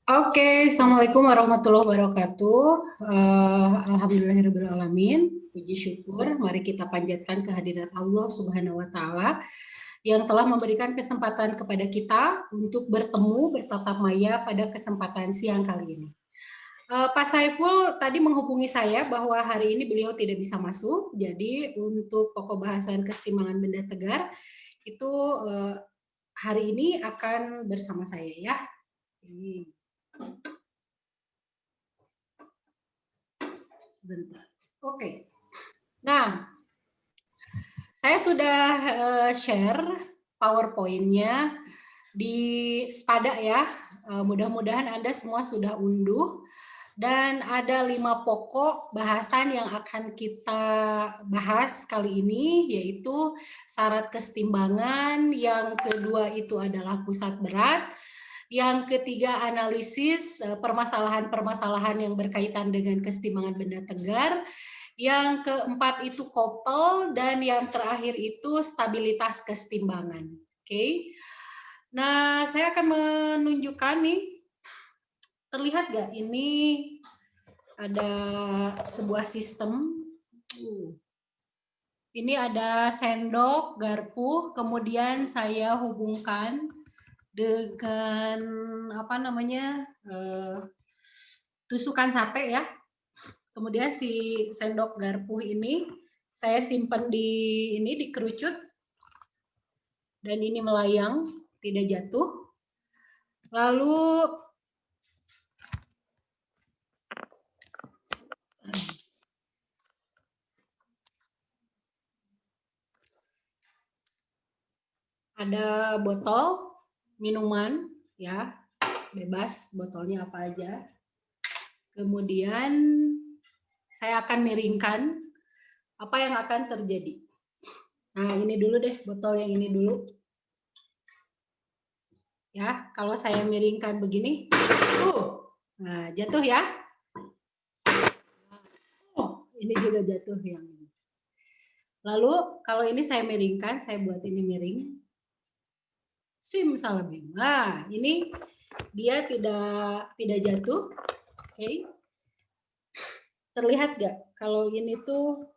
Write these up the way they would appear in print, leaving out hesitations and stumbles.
Oke, Assalamualaikum warahmatullahi wabarakatuh. Alhamdulillahirrahmanirrahim. Puji syukur, mari kita panjatkan kehadirat Allah Subhanahu wa Ta'ala yang telah memberikan kesempatan kepada kita untuk bertemu bertatap maya pada kesempatan siang kali ini. Pak Saiful tadi menghubungi saya bahwa hari ini beliau tidak bisa masuk, jadi untuk pokok bahasan kesetimbangan benda tegar itu hari ini akan bersama saya ya. Sebentar. Oke. Nah, saya sudah share PowerPoint-nya di Spada ya. Mudah-mudahan Anda semua sudah unduh. Dan ada 5 pokok bahasan yang akan kita bahas kali ini, yaitu syarat kesetimbangan, yang kedua itu adalah pusat berat, yang ketiga analisis permasalahan-permasalahan yang berkaitan dengan kesetimbangan benda tegar, yang keempat itu couple, dan yang terakhir itu stabilitas kesetimbangan. Oke. Nah, saya akan menunjukkan nih, terlihat nggak ini ada sebuah sistem. Ini ada sendok, garpu, kemudian saya hubungkan dengan apa namanya tusukan sate ya. Kemudian si sendok garpu ini saya simpan di kerucut, dan ini melayang, tidak jatuh. Lalu ada botol minuman ya, bebas botolnya apa aja. Kemudian saya akan miringkan apa yang akan terjadi. Nah, ini dulu deh, botol yang ini dulu. Ya, kalau saya miringkan begini, nah jatuh ya. Ini juga jatuh yang ini. Lalu kalau ini saya miringkan, saya buat ini miring. Simsalabim. Nah, ini dia tidak jatuh. Oke. Terlihat nggak kalau ini tuh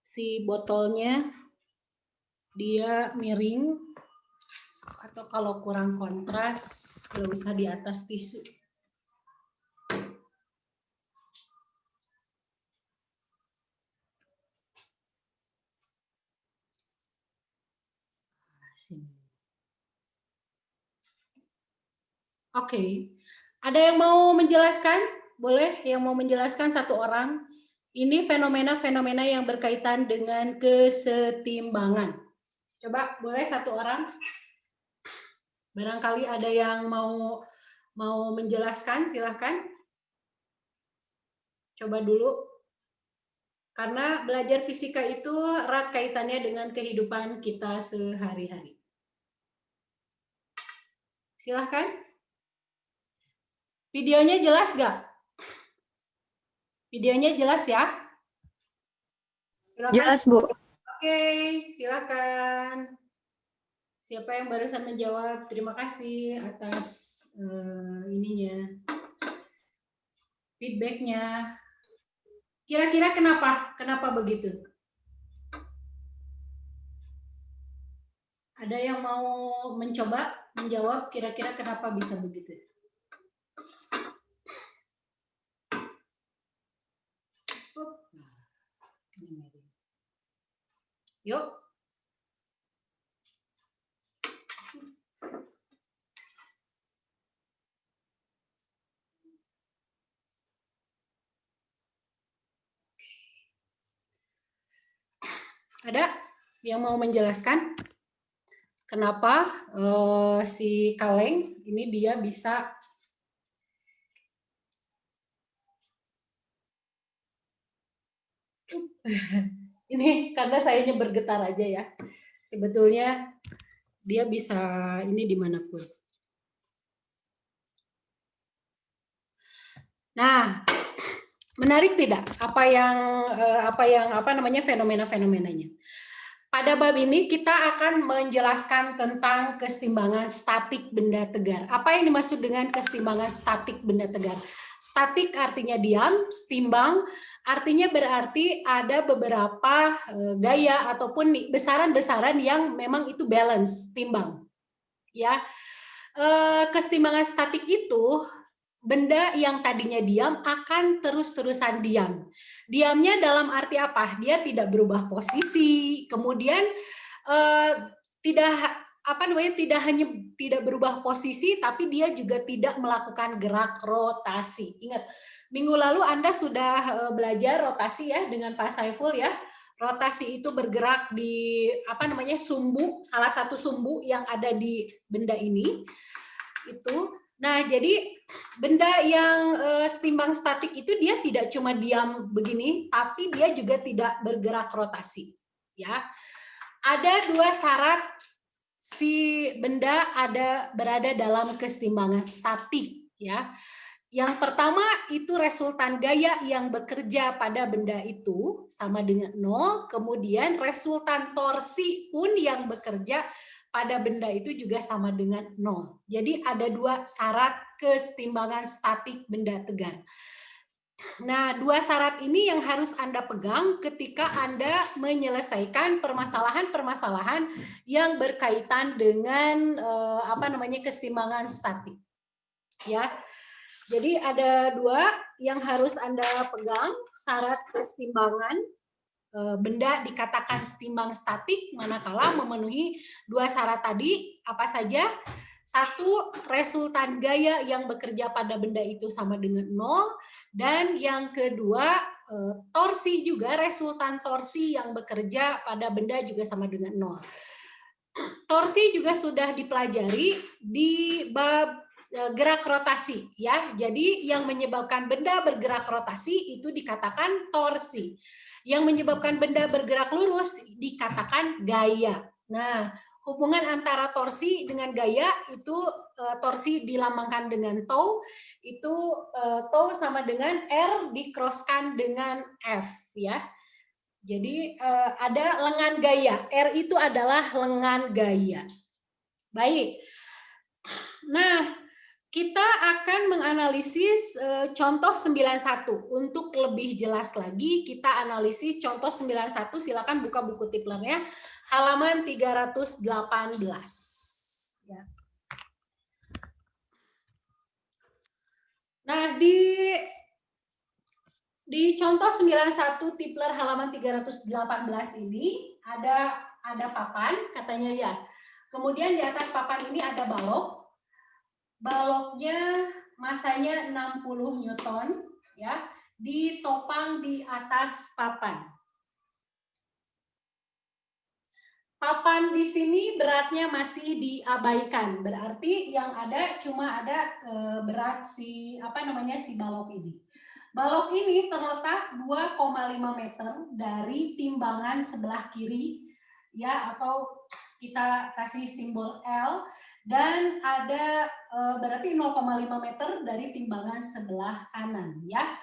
si botolnya dia miring, atau kalau kurang kontras nggak usah di atas tisu. Oke. Ada yang mau menjelaskan? Boleh yang mau menjelaskan satu orang? Ini fenomena-fenomena yang berkaitan dengan kesetimbangan. Coba boleh satu orang? Barangkali ada yang mau menjelaskan, silahkan. Coba dulu. Karena belajar fisika itu erat kaitannya dengan kehidupan kita sehari-hari. Silahkan. Videonya jelas nggak? Videonya jelas ya? Silakan. Jelas, Bu. Oke, silakan. Siapa yang barusan menjawab? Terima kasih atas ininya, feedbacknya. Kira-kira kenapa begitu? Ada yang mau mencoba menjawab kira-kira kenapa bisa begitu? Yuk. Ada yang mau menjelaskan kenapa si kaleng ini dia bisa ini karena sayanya bergetar aja ya. Sebetulnya dia bisa ini dimanapun. Nah, menarik tidak apa namanya fenomena-fenomenanya? Pada bab ini kita akan menjelaskan tentang kesetimbangan statik benda tegar. Apa yang dimaksud dengan kesetimbangan statik benda tegar? Statik artinya diam, setimbang artinya berarti ada beberapa gaya ataupun besaran-besaran yang memang itu balance, timbang. Ya, kesetimbangan statik itu benda yang tadinya diam akan terus-terusan diam. Diamnya dalam arti apa? Dia tidak berubah posisi, kemudian tidak tidak hanya tidak berubah posisi, tapi dia juga tidak melakukan gerak rotasi. Ingat, minggu lalu Anda sudah belajar rotasi ya dengan Pak Saiful ya. Rotasi itu bergerak di sumbu, salah satu sumbu yang ada di benda ini. Itu. Nah, jadi benda yang setimbang statik itu dia tidak cuma diam begini, tapi dia juga tidak bergerak rotasi. Ya, ada dua syarat si benda berada dalam kesetimbangan statik. Ya, yang pertama itu resultan gaya yang bekerja pada benda itu sama dengan 0, kemudian resultan torsi pun yang bekerja pada benda itu juga sama dengan 0. Jadi ada dua syarat kesetimbangan statik benda tegar. Nah, dua syarat ini yang harus Anda pegang ketika Anda menyelesaikan permasalahan-permasalahan yang berkaitan dengan kesetimbangan statik. Ya. Jadi ada dua yang harus Anda pegang, syarat kesetimbangan benda dikatakan setimbang statik manakala memenuhi dua syarat tadi, apa saja? Satu, resultan gaya yang bekerja pada benda itu sama dengan 0, dan yang kedua, torsi juga, resultan torsi yang bekerja pada benda juga sama dengan 0. Torsi juga sudah dipelajari di bab gerak rotasi ya. Jadi yang menyebabkan benda bergerak rotasi itu dikatakan torsi. Yang menyebabkan benda bergerak lurus dikatakan gaya. Nah, hubungan antara torsi dengan gaya itu torsi dilambangkan dengan tau, itu tau sama dengan R dikroskan dengan F ya. Jadi ada lengan gaya. R itu adalah lengan gaya. Baik. Nah, kita akan menganalisis contoh 91. Untuk lebih jelas lagi, kita analisis contoh 91. Silakan buka buku tiplernya, halaman 318. Ya. Nah, di contoh 91 tipler halaman 318 ini ada papan, katanya ya. Kemudian di atas papan ini ada balok. Baloknya masanya 60 Newton ya, ditopang di atas papan. Papan di sini beratnya masih diabaikan, berarti yang ada cuma ada berat si balok ini. Balok ini terletak 2,5 meter dari timbangan sebelah kiri ya, atau kita kasih simbol L, dan ada berarti 0,5 meter dari timbangan sebelah kanan ya.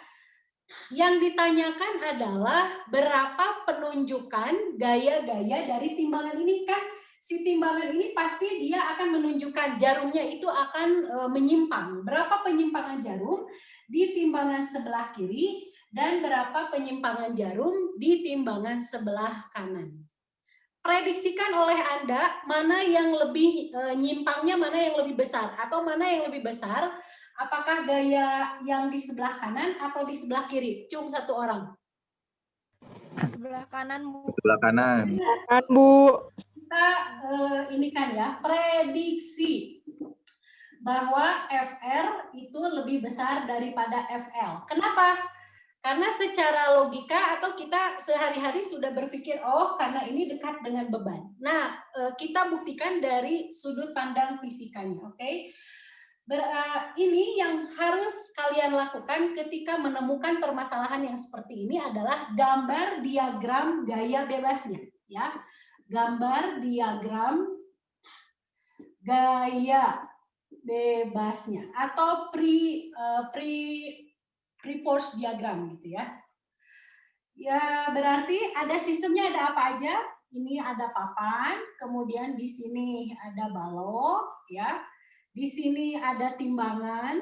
Yang ditanyakan adalah berapa penunjukan gaya-gaya dari timbangan ini. Kan si timbangan ini pasti dia akan menunjukkan jarumnya itu akan menyimpang. Berapa penyimpangan jarum di timbangan sebelah kiri dan berapa penyimpangan jarum di timbangan sebelah kanan. Prediksikan oleh Anda mana yang lebih nyimpangnya, mana yang lebih besar, atau mana yang lebih besar. Apakah gaya yang di sebelah kanan atau di sebelah kiri? Cung satu orang. Sebelah kanan, Bu. Sebelah kanan. Bu. Kita ini kan ya, prediksi bahwa FR itu lebih besar daripada FL. Kenapa? Karena secara logika atau kita sehari-hari sudah berpikir, oh karena ini dekat dengan beban. Nah, kita buktikan dari sudut pandang fisikanya, oke? Ini yang harus kalian lakukan ketika menemukan permasalahan yang seperti ini adalah gambar diagram gaya bebasnya, ya. Gambar diagram gaya bebasnya atau pre-force diagram gitu ya. Ya berarti ada sistemnya, ada apa aja? ini ada papan, kemudian di sini ada balok, ya. Di sini ada timbangan.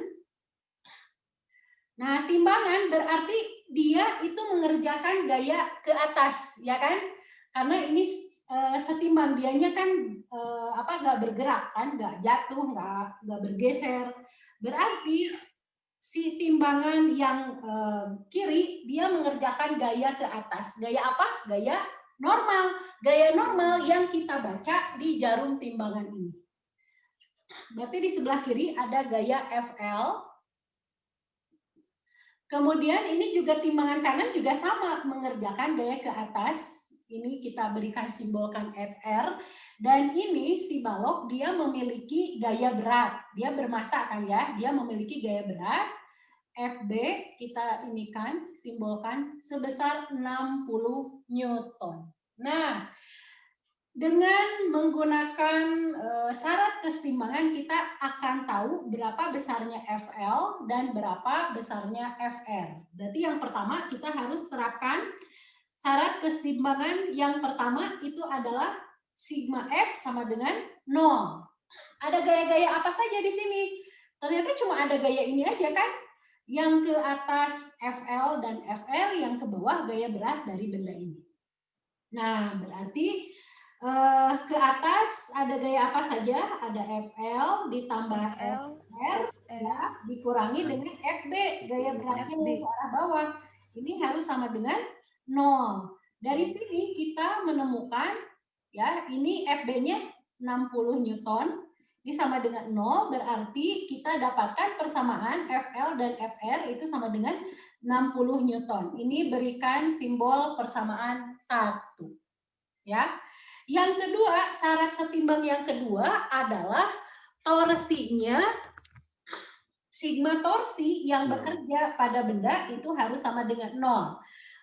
Nah, timbangan berarti dia itu mengerjakan gaya ke atas, ya kan? Karena ini setimbang, dianya kan nggak bergerak kan, nggak jatuh, nggak bergeser. Berarti si timbangan yang kiri dia mengerjakan gaya ke atas. Gaya apa? Gaya normal. Gaya normal yang kita baca di jarum timbangan ini. Berarti di sebelah kiri ada gaya FL. Kemudian ini juga timbangan kanan juga sama, mengerjakan gaya ke atas. Ini kita berikan simbolkan FR. Dan ini si balok dia memiliki gaya berat. Dia bermassa kan ya, dia memiliki gaya berat. FB kita inikan, simbolkan sebesar 60 Newton. Nah, dengan menggunakan syarat kesetimbangan kita akan tahu berapa besarnya FL dan berapa besarnya FR. Berarti yang pertama kita harus terapkan syarat kesetimbangan yang pertama itu adalah sigma F sama dengan 0. Ada gaya-gaya apa saja di sini? Ternyata cuma ada gaya ini aja kan? Yang ke atas FL dan FR, yang ke bawah gaya berat dari benda ini. Nah, berarti ke atas ada gaya apa saja? Ada FL ditambah FR, ya, dikurangi dengan FB, gaya beratnya ke arah bawah. Ini harus sama dengan 0. Dari sini kita menemukan, ya, ini FB-nya 60 Newton. Ini sama dengan 0, berarti kita dapatkan persamaan FL dan FR itu sama dengan 60 Newton. Ini berikan simbol persamaan 1. Ya. Yang kedua, syarat setimbang yang kedua adalah torsinya, sigma torsi yang bekerja pada benda itu harus sama dengan 0.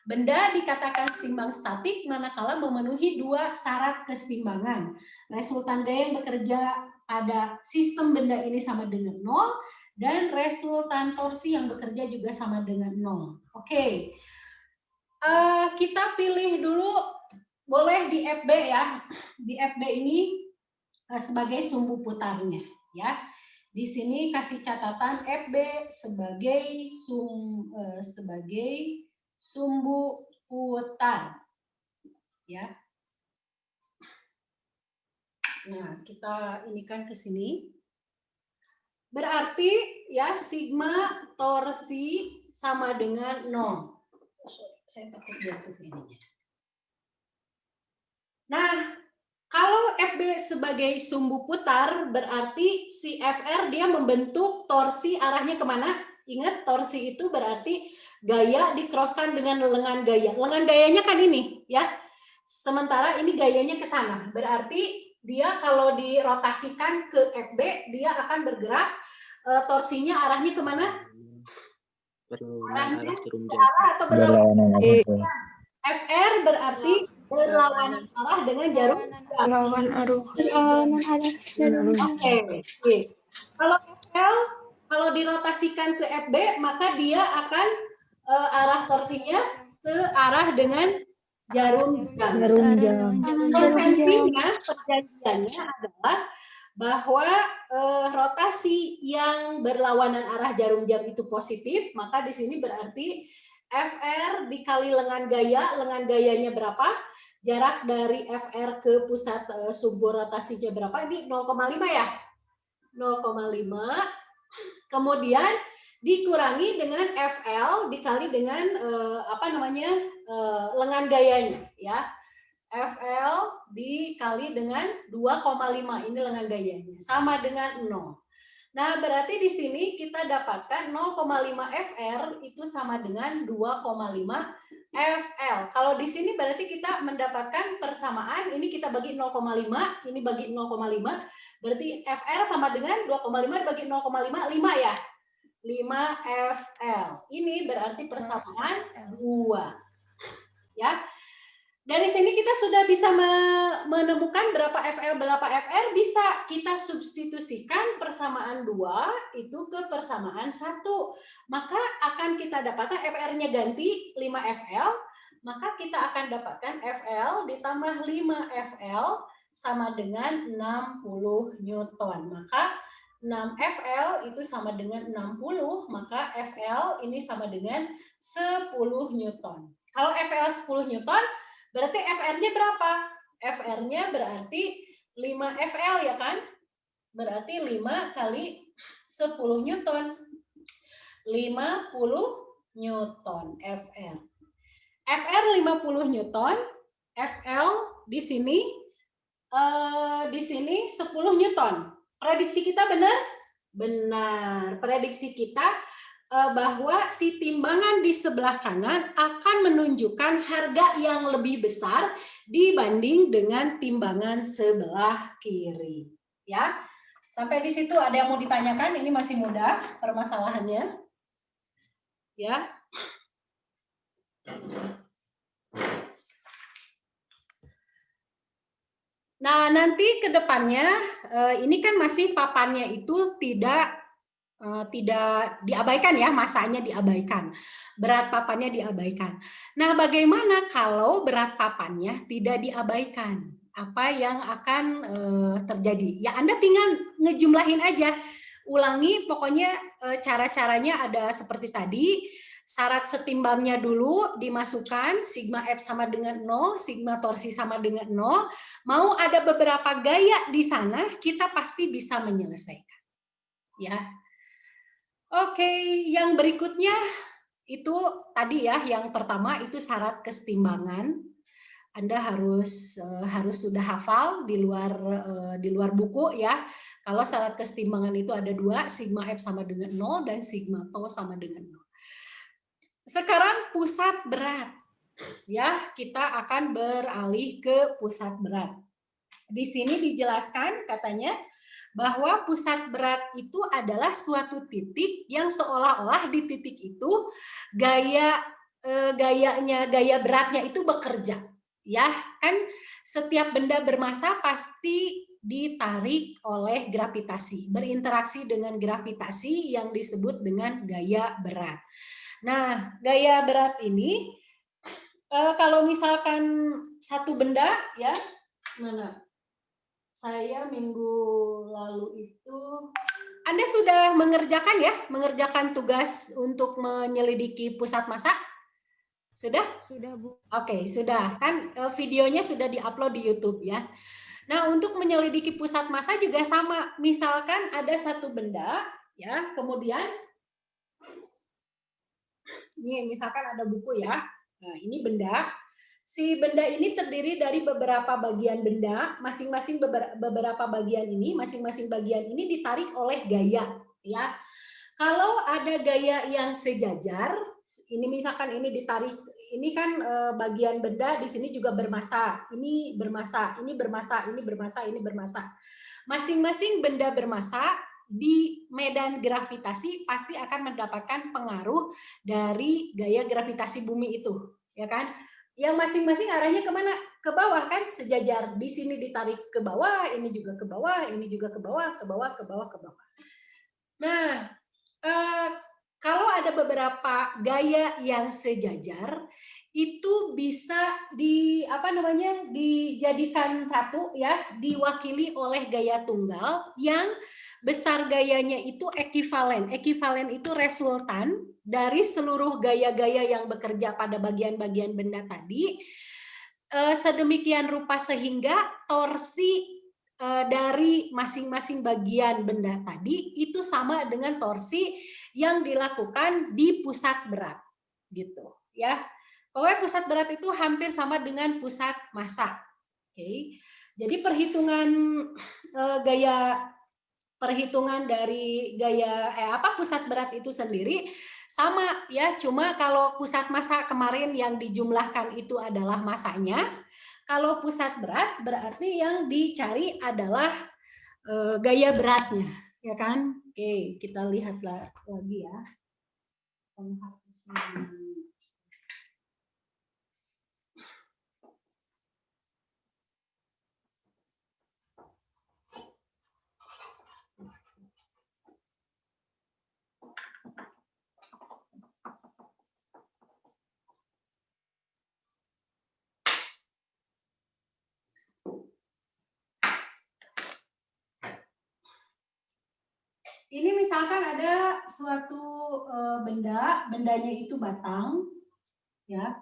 Benda dikatakan setimbang statik manakala memenuhi dua syarat kesetimbangan. Resultan gaya yang bekerja pada sistem benda ini sama dengan 0 dan resultan torsi yang bekerja juga sama dengan 0. Oke. Kita pilih dulu, boleh di FB ya. Di FB ini sebagai sumbu putarnya ya. Di sini kasih catatan FB sebagai sumbu putar. Ya. Nah, kita inikan ke sini. Berarti ya sigma torsi sama dengan 0. Saya takut jatuh ininya. Nah, kalau FB sebagai sumbu putar berarti si FR dia membentuk torsi arahnya kemana? Ingat, torsi itu berarti gaya dikroskan dengan lengan gaya. Lengan gayanya kan ini ya. Sementara ini gayanya ke sana. Berarti dia kalau dirotasikan ke FB, dia akan bergerak. Torsinya arahnya kemana? Arahnya ke arah atau berlawanan? FR berarti berlawanan arah dengan jarum Lawan arus. Oke. Kalau dirotasikan ke FB, maka dia akan arah torsinya searah dengan jarum jam. Perjanjiannya adalah bahwa rotasi yang berlawanan arah jarum jam itu positif, maka di sini berarti FR dikali lengan gayanya berapa? Jarak dari FR ke pusat sumbu rotasinya berapa? Ini 0,5 ya? 0,5. Kemudian dikurangi dengan FL dikali dengan lengan gayanya ya. FL dikali dengan 2,5, ini lengan gayanya, sama dengan 0. Nah, berarti di sini kita dapatkan 0,5 FR itu sama dengan 2,5 FL. Kalau di sini berarti kita mendapatkan persamaan, ini kita bagi 0,5, ini bagi 0,5, berarti FR sama dengan 2,5 bagi 0,5, 5 ya? 5 FL. Ini berarti persamaan 2. Ya. Dari sini kita sudah bisa menemukan berapa FL, berapa FR, bisa kita substitusikan persamaan 2 itu ke persamaan 1. Maka akan kita dapatkan FR-nya ganti 5 FL, maka kita akan dapatkan FL ditambah 5 FL sama dengan 60 Newton. Maka 6 FL itu sama dengan 60, maka FL ini sama dengan 10 Newton. Kalau FL 10 Newton, berarti FR-nya berapa? FR-nya berarti 5 FL ya kan? Berarti 5 kali 10 Newton. 50 Newton FR. FR 50 Newton, FL di sini 10 Newton. Prediksi kita benar? Benar. Prediksi kita bahwa si timbangan di sebelah kanan akan menunjukkan harga yang lebih besar dibanding dengan timbangan sebelah kiri. Ya. Sampai di situ ada yang mau ditanyakan? Ini masih mudah permasalahannya. Ya. Nah, nanti ke depannya ini kan masih papannya itu tidak diabaikan ya, masanya diabaikan. Berat papannya diabaikan. Nah, bagaimana kalau berat papannya tidak diabaikan? Apa yang akan terjadi? Ya, Anda tinggal ngejumlahin aja. Ulangi, pokoknya cara-caranya ada seperti tadi. Syarat setimbangnya dulu dimasukkan, sigma F sama dengan 0, sigma torsi sama dengan 0. Mau ada beberapa gaya di sana, kita pasti bisa menyelesaikan. Ya. Oke, yang berikutnya itu tadi ya, yang pertama itu syarat kesetimbangan. Anda harus sudah hafal di luar buku ya. Kalau syarat kesetimbangan itu ada 2, sigma F sama dengan 0 dan sigma tau sama dengan 0. Sekarang pusat berat. Ya, kita akan beralih ke pusat berat. Di sini dijelaskan katanya bahwa pusat berat itu adalah suatu titik yang seolah-olah di titik itu gaya beratnya itu bekerja. Ya, kan setiap benda bermassa pasti ditarik oleh gravitasi, berinteraksi dengan gravitasi yang disebut dengan gaya berat. Nah, gaya berat ini kalau misalkan satu benda ya, mana? Saya minggu lalu itu, Anda sudah mengerjakan ya, mengerjakan tugas untuk menyelidiki pusat massa? Sudah? Sudah, Bu. Oke, sudah. Kan videonya sudah diupload di YouTube ya. Nah, untuk menyelidiki pusat massa juga sama. Misalkan ada satu benda ya, kemudian ini misalkan ada buku ya. Nah, ini benda. Si benda ini terdiri dari beberapa bagian benda, masing-masing beberapa bagian ini, masing-masing bagian ini ditarik oleh gaya, ya. Kalau ada gaya yang sejajar, ini misalkan ini ditarik, ini kan bagian benda di sini juga bermassa, ini bermassa, ini bermassa, ini bermassa, ini bermassa. Masing-masing benda bermassa di medan gravitasi pasti akan mendapatkan pengaruh dari gaya gravitasi bumi itu, ya kan? Yang masing-masing arahnya kemana? Ke bawah kan, sejajar. Di sini ditarik ke bawah, ini juga ke bawah, ini juga ke bawah, ke bawah, ke bawah, ke bawah. Nah, kalau ada beberapa gaya yang sejajar, itu bisa dijadikan satu ya, diwakili oleh gaya tunggal yang besar gayanya itu ekivalen. Ekivalen itu resultan dari seluruh gaya-gaya yang bekerja pada bagian-bagian benda tadi, sedemikian rupa sehingga torsi dari masing-masing bagian benda tadi itu sama dengan torsi yang dilakukan di pusat berat, gitu ya. Pokoknya pusat berat itu hampir sama dengan pusat massa. Oke. Jadi perhitungan dari pusat berat itu sendiri sama ya, cuma kalau pusat massa kemarin yang dijumlahkan itu adalah massanya, kalau pusat berat berarti yang dicari adalah gaya beratnya, ya kan? Oke, kita lihatlah lagi ya. ini misalkan ada suatu bendanya itu batang, ya.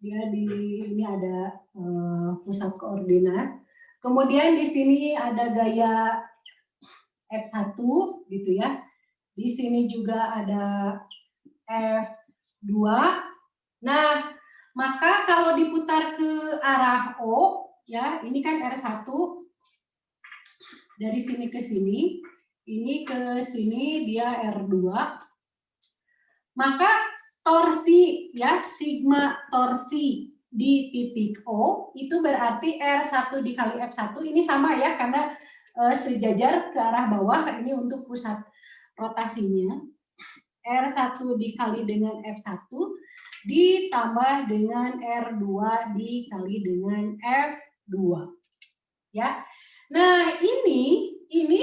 Dia ini ada pusat koordinat. Kemudian di sini ada gaya F1 gitu ya. Di sini juga ada F2. Nah, maka kalau diputar ke arah O, ya, ini kan R1 dari sini ke sini, ini ke sini dia R2. Maka torsi, ya, sigma torsi di titik O itu berarti R1 dikali F1 ini sama ya, karena sejajar ke arah bawah, ini untuk pusat rotasinya. R1 dikali dengan F1 ditambah dengan R2 dikali dengan F2. Ya. Nah, ini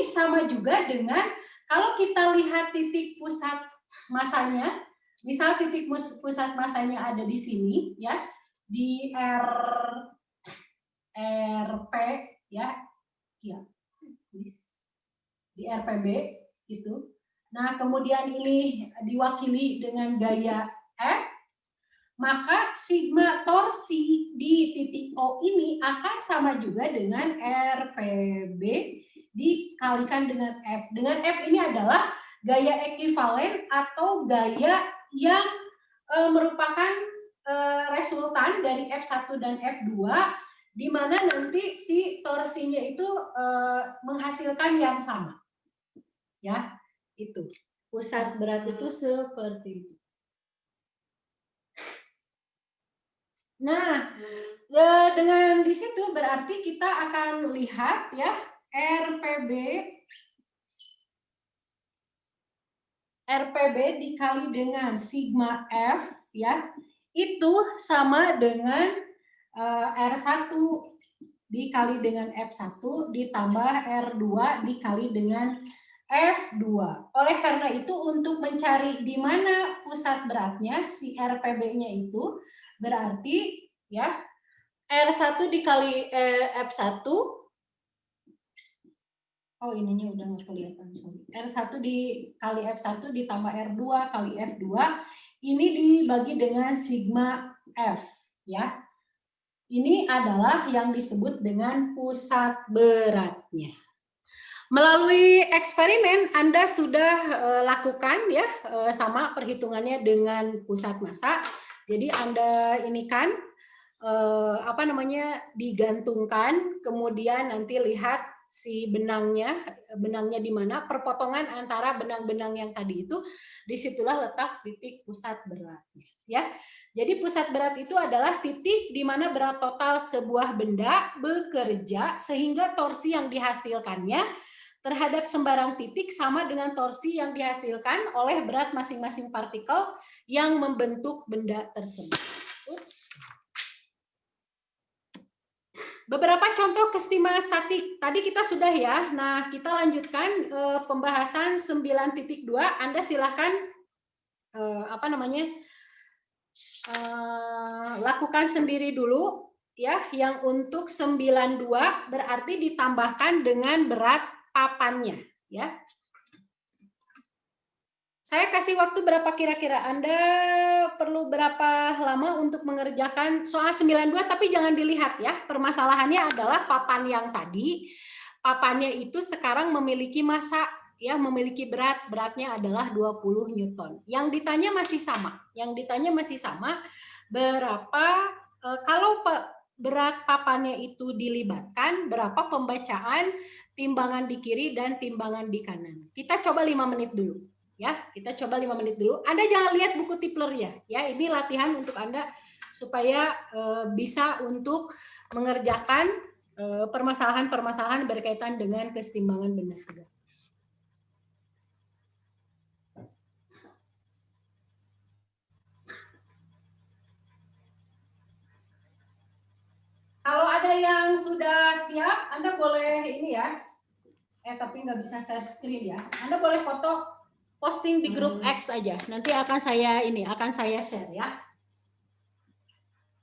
sama juga dengan kalau kita lihat titik pusat masanya, misal titik pusat masanya ada di sini ya, di RP ya. Ya. Di RPB gitu. Nah, kemudian ini diwakili dengan gaya F, maka sigma torsi di titik O ini akan sama juga dengan RPB dikalikan dengan F. Dengan F ini adalah gaya ekivalen atau gaya yang merupakan resultan dari F1 dan F2, di mana nanti si torsinya itu menghasilkan yang sama. Ya, itu. Pusat berat itu seperti itu. Nah, dengan di situ berarti kita akan lihat ya RPB dikali dengan sigma F ya, itu sama dengan R1 dikali dengan F1 ditambah R2 dikali dengan F2. Oleh karena itu untuk mencari di mana pusat beratnya si RPB-nya itu berarti ya R1 dikali F1. Oh, ininya udah nggak kelihatan, sorry. R1 dikali F1 ditambah R2 kali F2 ini dibagi dengan sigma F ya. Ini adalah yang disebut dengan pusat beratnya. Melalui eksperimen Anda sudah lakukan ya sama perhitungannya dengan pusat massa. Jadi Anda ini kan digantungkan, kemudian nanti lihat si benangnya di mana, perpotongan antara benang-benang yang tadi itu, disitulah letak titik pusat beratnya ya. Jadi pusat berat itu adalah titik di mana berat total sebuah benda bekerja sehingga torsi yang dihasilkannya terhadap sembarang titik sama dengan torsi yang dihasilkan oleh berat masing-masing partikel yang membentuk benda tersebut. Beberapa contoh kesetimbangan statik. Tadi kita sudah ya. Nah, kita lanjutkan pembahasan 9.2. Anda silakan lakukan sendiri dulu ya. Yang untuk 92 berarti ditambahkan dengan berat papannya ya. Saya kasih waktu berapa kira-kira? Anda perlu berapa lama untuk mengerjakan soal 92, tapi jangan dilihat ya. Permasalahannya adalah papan yang tadi. Papannya itu sekarang memiliki massa, ya, memiliki beratnya adalah 20 Newton. Yang ditanya masih sama. Berapa kalau berat papannya itu dilibatkan, berapa pembacaan timbangan di kiri dan timbangan di kanan. Kita coba 5 menit dulu. Ya, kita coba 5 menit dulu. Anda jangan lihat buku tiplernya. Ya, ini latihan untuk Anda supaya bisa untuk mengerjakan permasalahan-permasalahan berkaitan dengan kesetimbangan benda tegak. Kalau ada yang sudah siap, Anda boleh ini ya. Tapi nggak bisa share screen ya. Anda boleh foto posting di grup X aja. Nanti akan saya share ya.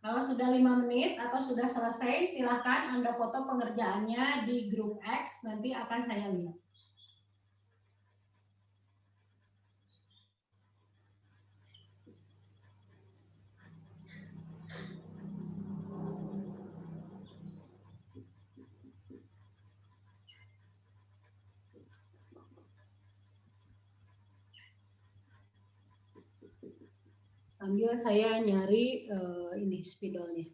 Kalau sudah 5 menit atau sudah selesai, silakan Anda foto pengerjaannya di grup X, nanti akan saya lihat. Sambil saya nyari ini spidolnya.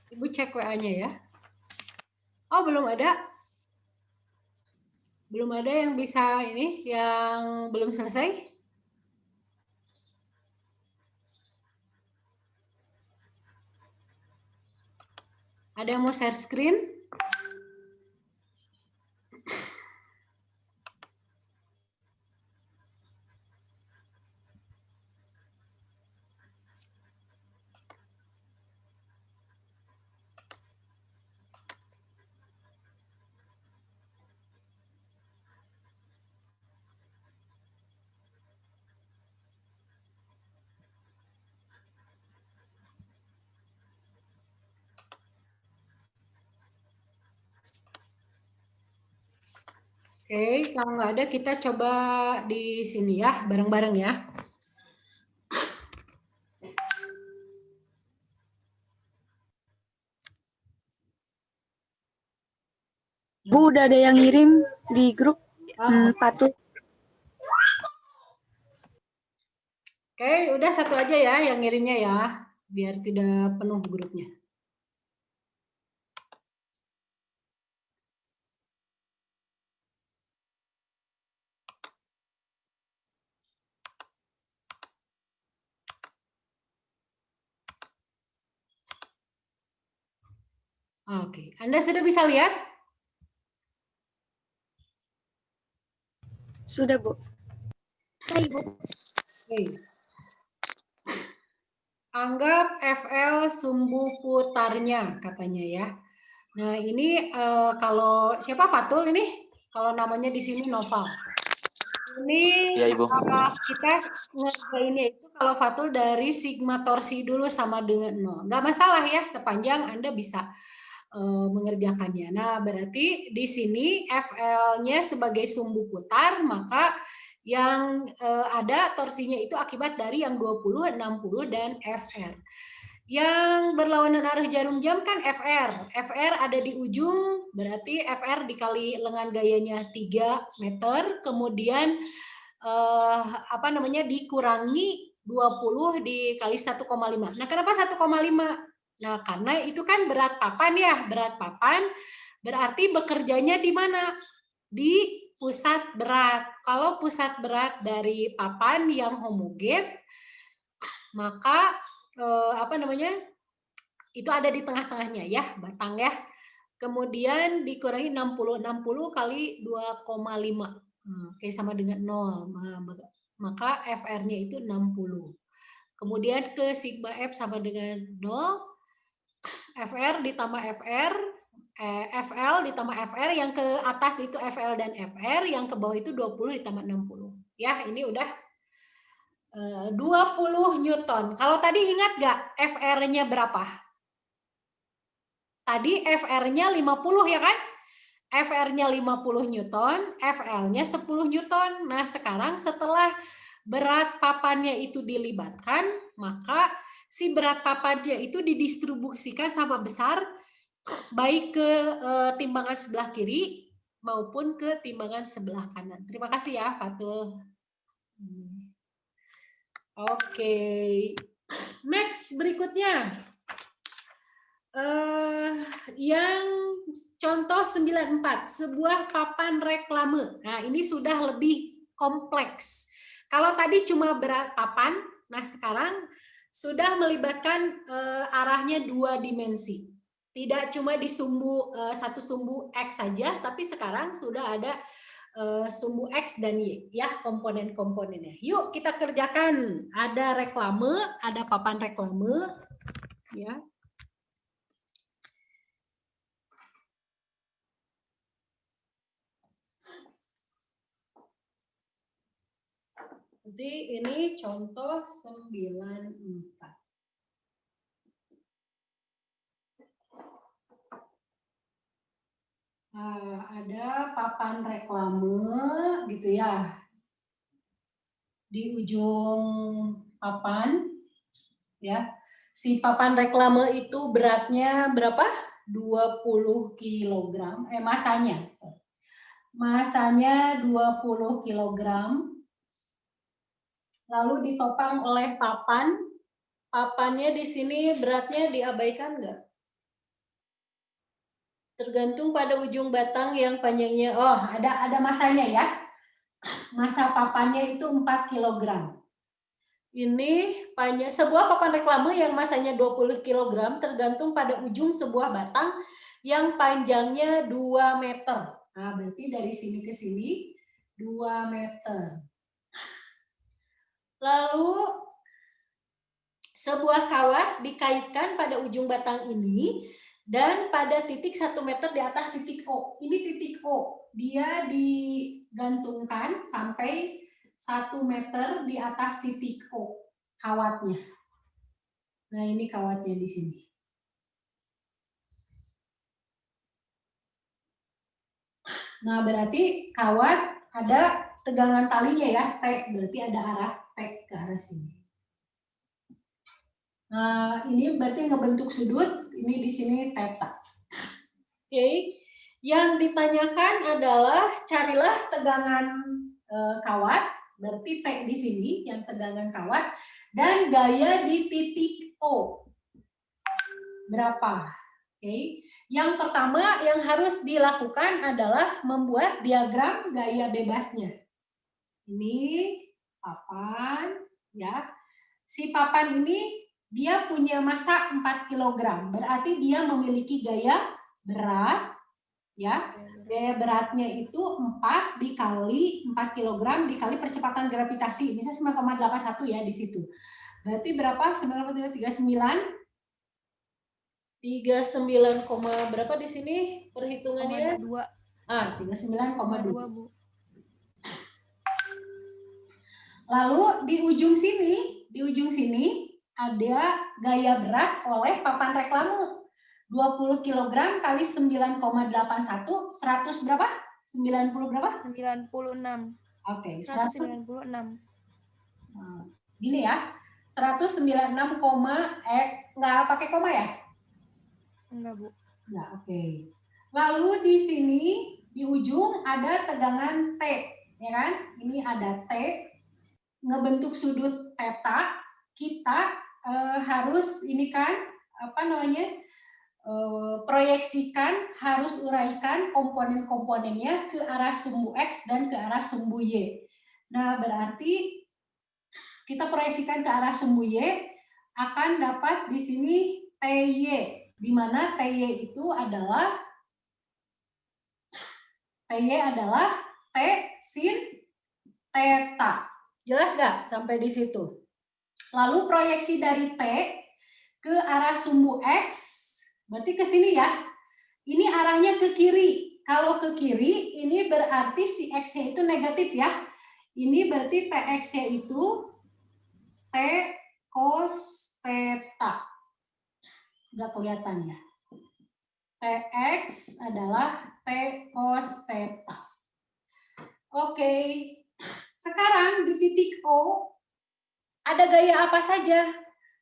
Ibu cek WA-nya ya. Oh, belum ada. Belum ada yang bisa ini, yang belum selesai. Ada yang mau share screen? Oke, kalau nggak ada kita coba di sini ya, bareng-bareng ya. Bu, udah ada yang ngirim di grup patut. Oke, udah satu aja ya yang ngirimnya ya, biar tidak penuh grupnya. Oke, Anda sudah bisa lihat? Sudah, Bu. Hai, Bu. Oke. Anggap FL sumbu putarnya katanya ya. Nah, ini kalau siapa Fatul ini? Kalau namanya di sini Noval. Ini ya, Ibu. Kita ngerjainnya itu kalau Fatul dari sigma torsi dulu sama dengan 0. Nggak masalah ya, sepanjang Anda bisa mengerjakannya. Nah, berarti di sini FL-nya sebagai sumbu putar, maka yang ada torsinya itu akibat dari yang 20, 60, dan FR. Yang berlawanan arah jarum jam kan FR. FR ada di ujung, berarti FR dikali lengan gayanya 3 meter, kemudian dikurangi 20 dikali 1,5. Nah, kenapa 1,5? Nah, karena itu kan berat papan ya, berat papan berarti bekerjanya di mana? Di pusat berat. Kalau pusat berat dari papan yang homogen, maka itu ada di tengah-tengahnya ya, batang ya. Kemudian dikurangi 60 kali 2,5. Oke, sama dengan 0. Maka FR-nya itu 60. Kemudian ke sigma F sama dengan 0. FR ditambah FR, FL ditambah FR, yang ke atas itu FL dan FR, yang ke bawah itu 20 ditambah 60. Ya, ini udah 20 Newton. Kalau tadi ingat nggak FR-nya berapa? Tadi FR-nya 50 ya kan? FR-nya 50 Newton, FL-nya 10 Newton. Nah, sekarang setelah berat papannya itu dilibatkan, maka si berat papannya itu didistribusikan sama besar, baik ke timbangan sebelah kiri maupun ke timbangan sebelah kanan. Terima kasih ya, Fatul. Oke. Next, berikutnya. Yang contoh 94, sebuah papan reklame. Nah, ini sudah lebih kompleks. Kalau tadi cuma berat papan, nah sekarang sudah melibatkan arahnya 2 dimensi. Tidak cuma di sumbu satu sumbu X saja, tapi sekarang sudah ada sumbu X dan Y, ya, komponen-komponennya. Yuk kita kerjakan. Ada reklame, ada papan reklame, ya. Jadi ini contoh 94. Ada papan reklame gitu ya. Di ujung papan ya. Si papan reklame itu beratnya berapa? 20 kg. Masanya. Masanya 20 kg. Lalu ditopang oleh papan. Papannya di sini beratnya diabaikan nggak? Tergantung pada ujung batang yang panjangnya. Oh, ada masanya ya. Masa papannya itu 4 kg. Ini sebuah papan reklame yang masanya 20 kg tergantung pada ujung sebuah batang yang panjangnya 2 meter. Nah, berarti dari sini ke sini 2 meter. Lalu sebuah kawat dikaitkan pada ujung batang ini dan pada titik 1 meter di atas titik O. Ini titik O. Dia digantungkan sampai 1 meter di atas titik O kawatnya. Nah, ini kawatnya di sini. Nah, berarti kawat ada tegangan talinya ya, T. Berarti ada arah T ke arah sini. Nah, ini berarti ngebentuk sudut, ini di sini theta. Oke. Yang ditanyakan adalah carilah tegangan kawat, berarti T di sini yang tegangan kawat, dan gaya di titik O. Berapa? Oke. Yang pertama yang harus dilakukan adalah membuat diagram gaya bebasnya. Ini papan, ya. Si papan ini dia punya massa 4 kg, berarti dia memiliki gaya berat, ya. Gaya beratnya itu 4 dikali 4 kg dikali percepatan gravitasi, misalnya 9,81 ya di situ. Berarti berapa? 9,39 berapa di sini perhitungannya? 39,2. Bu. Lalu di ujung sini ada gaya berat oleh papan reklame. 20 kg kali 9,81, 100 berapa? 90 berapa? 96. Oke, 196. Gini ya. 196, nggak pakai koma ya? Enggak, Bu. Enggak, oke. Lalu di sini di ujung ada tegangan T, ya kan? Ini ada T, ngebentuk sudut theta. Kita harus ini kan proyeksikan, harus uraikan komponen-komponennya ke arah sumbu X dan ke arah sumbu Y. Nah, berarti kita proyeksikan ke arah sumbu Y akan dapat di sini TY, di mana TY itu adalah T sin theta. Jelas nggak sampai di situ? Lalu proyeksi dari T ke arah sumbu X, berarti ke sini ya. Ini arahnya ke kiri. Kalau ke kiri, ini berarti si X-nya itu negatif ya. Ini berarti TX-nya itu T cos theta. Nggak kelihatan ya. Tx adalah T cos theta. Oke, sekarang di titik O ada gaya apa saja?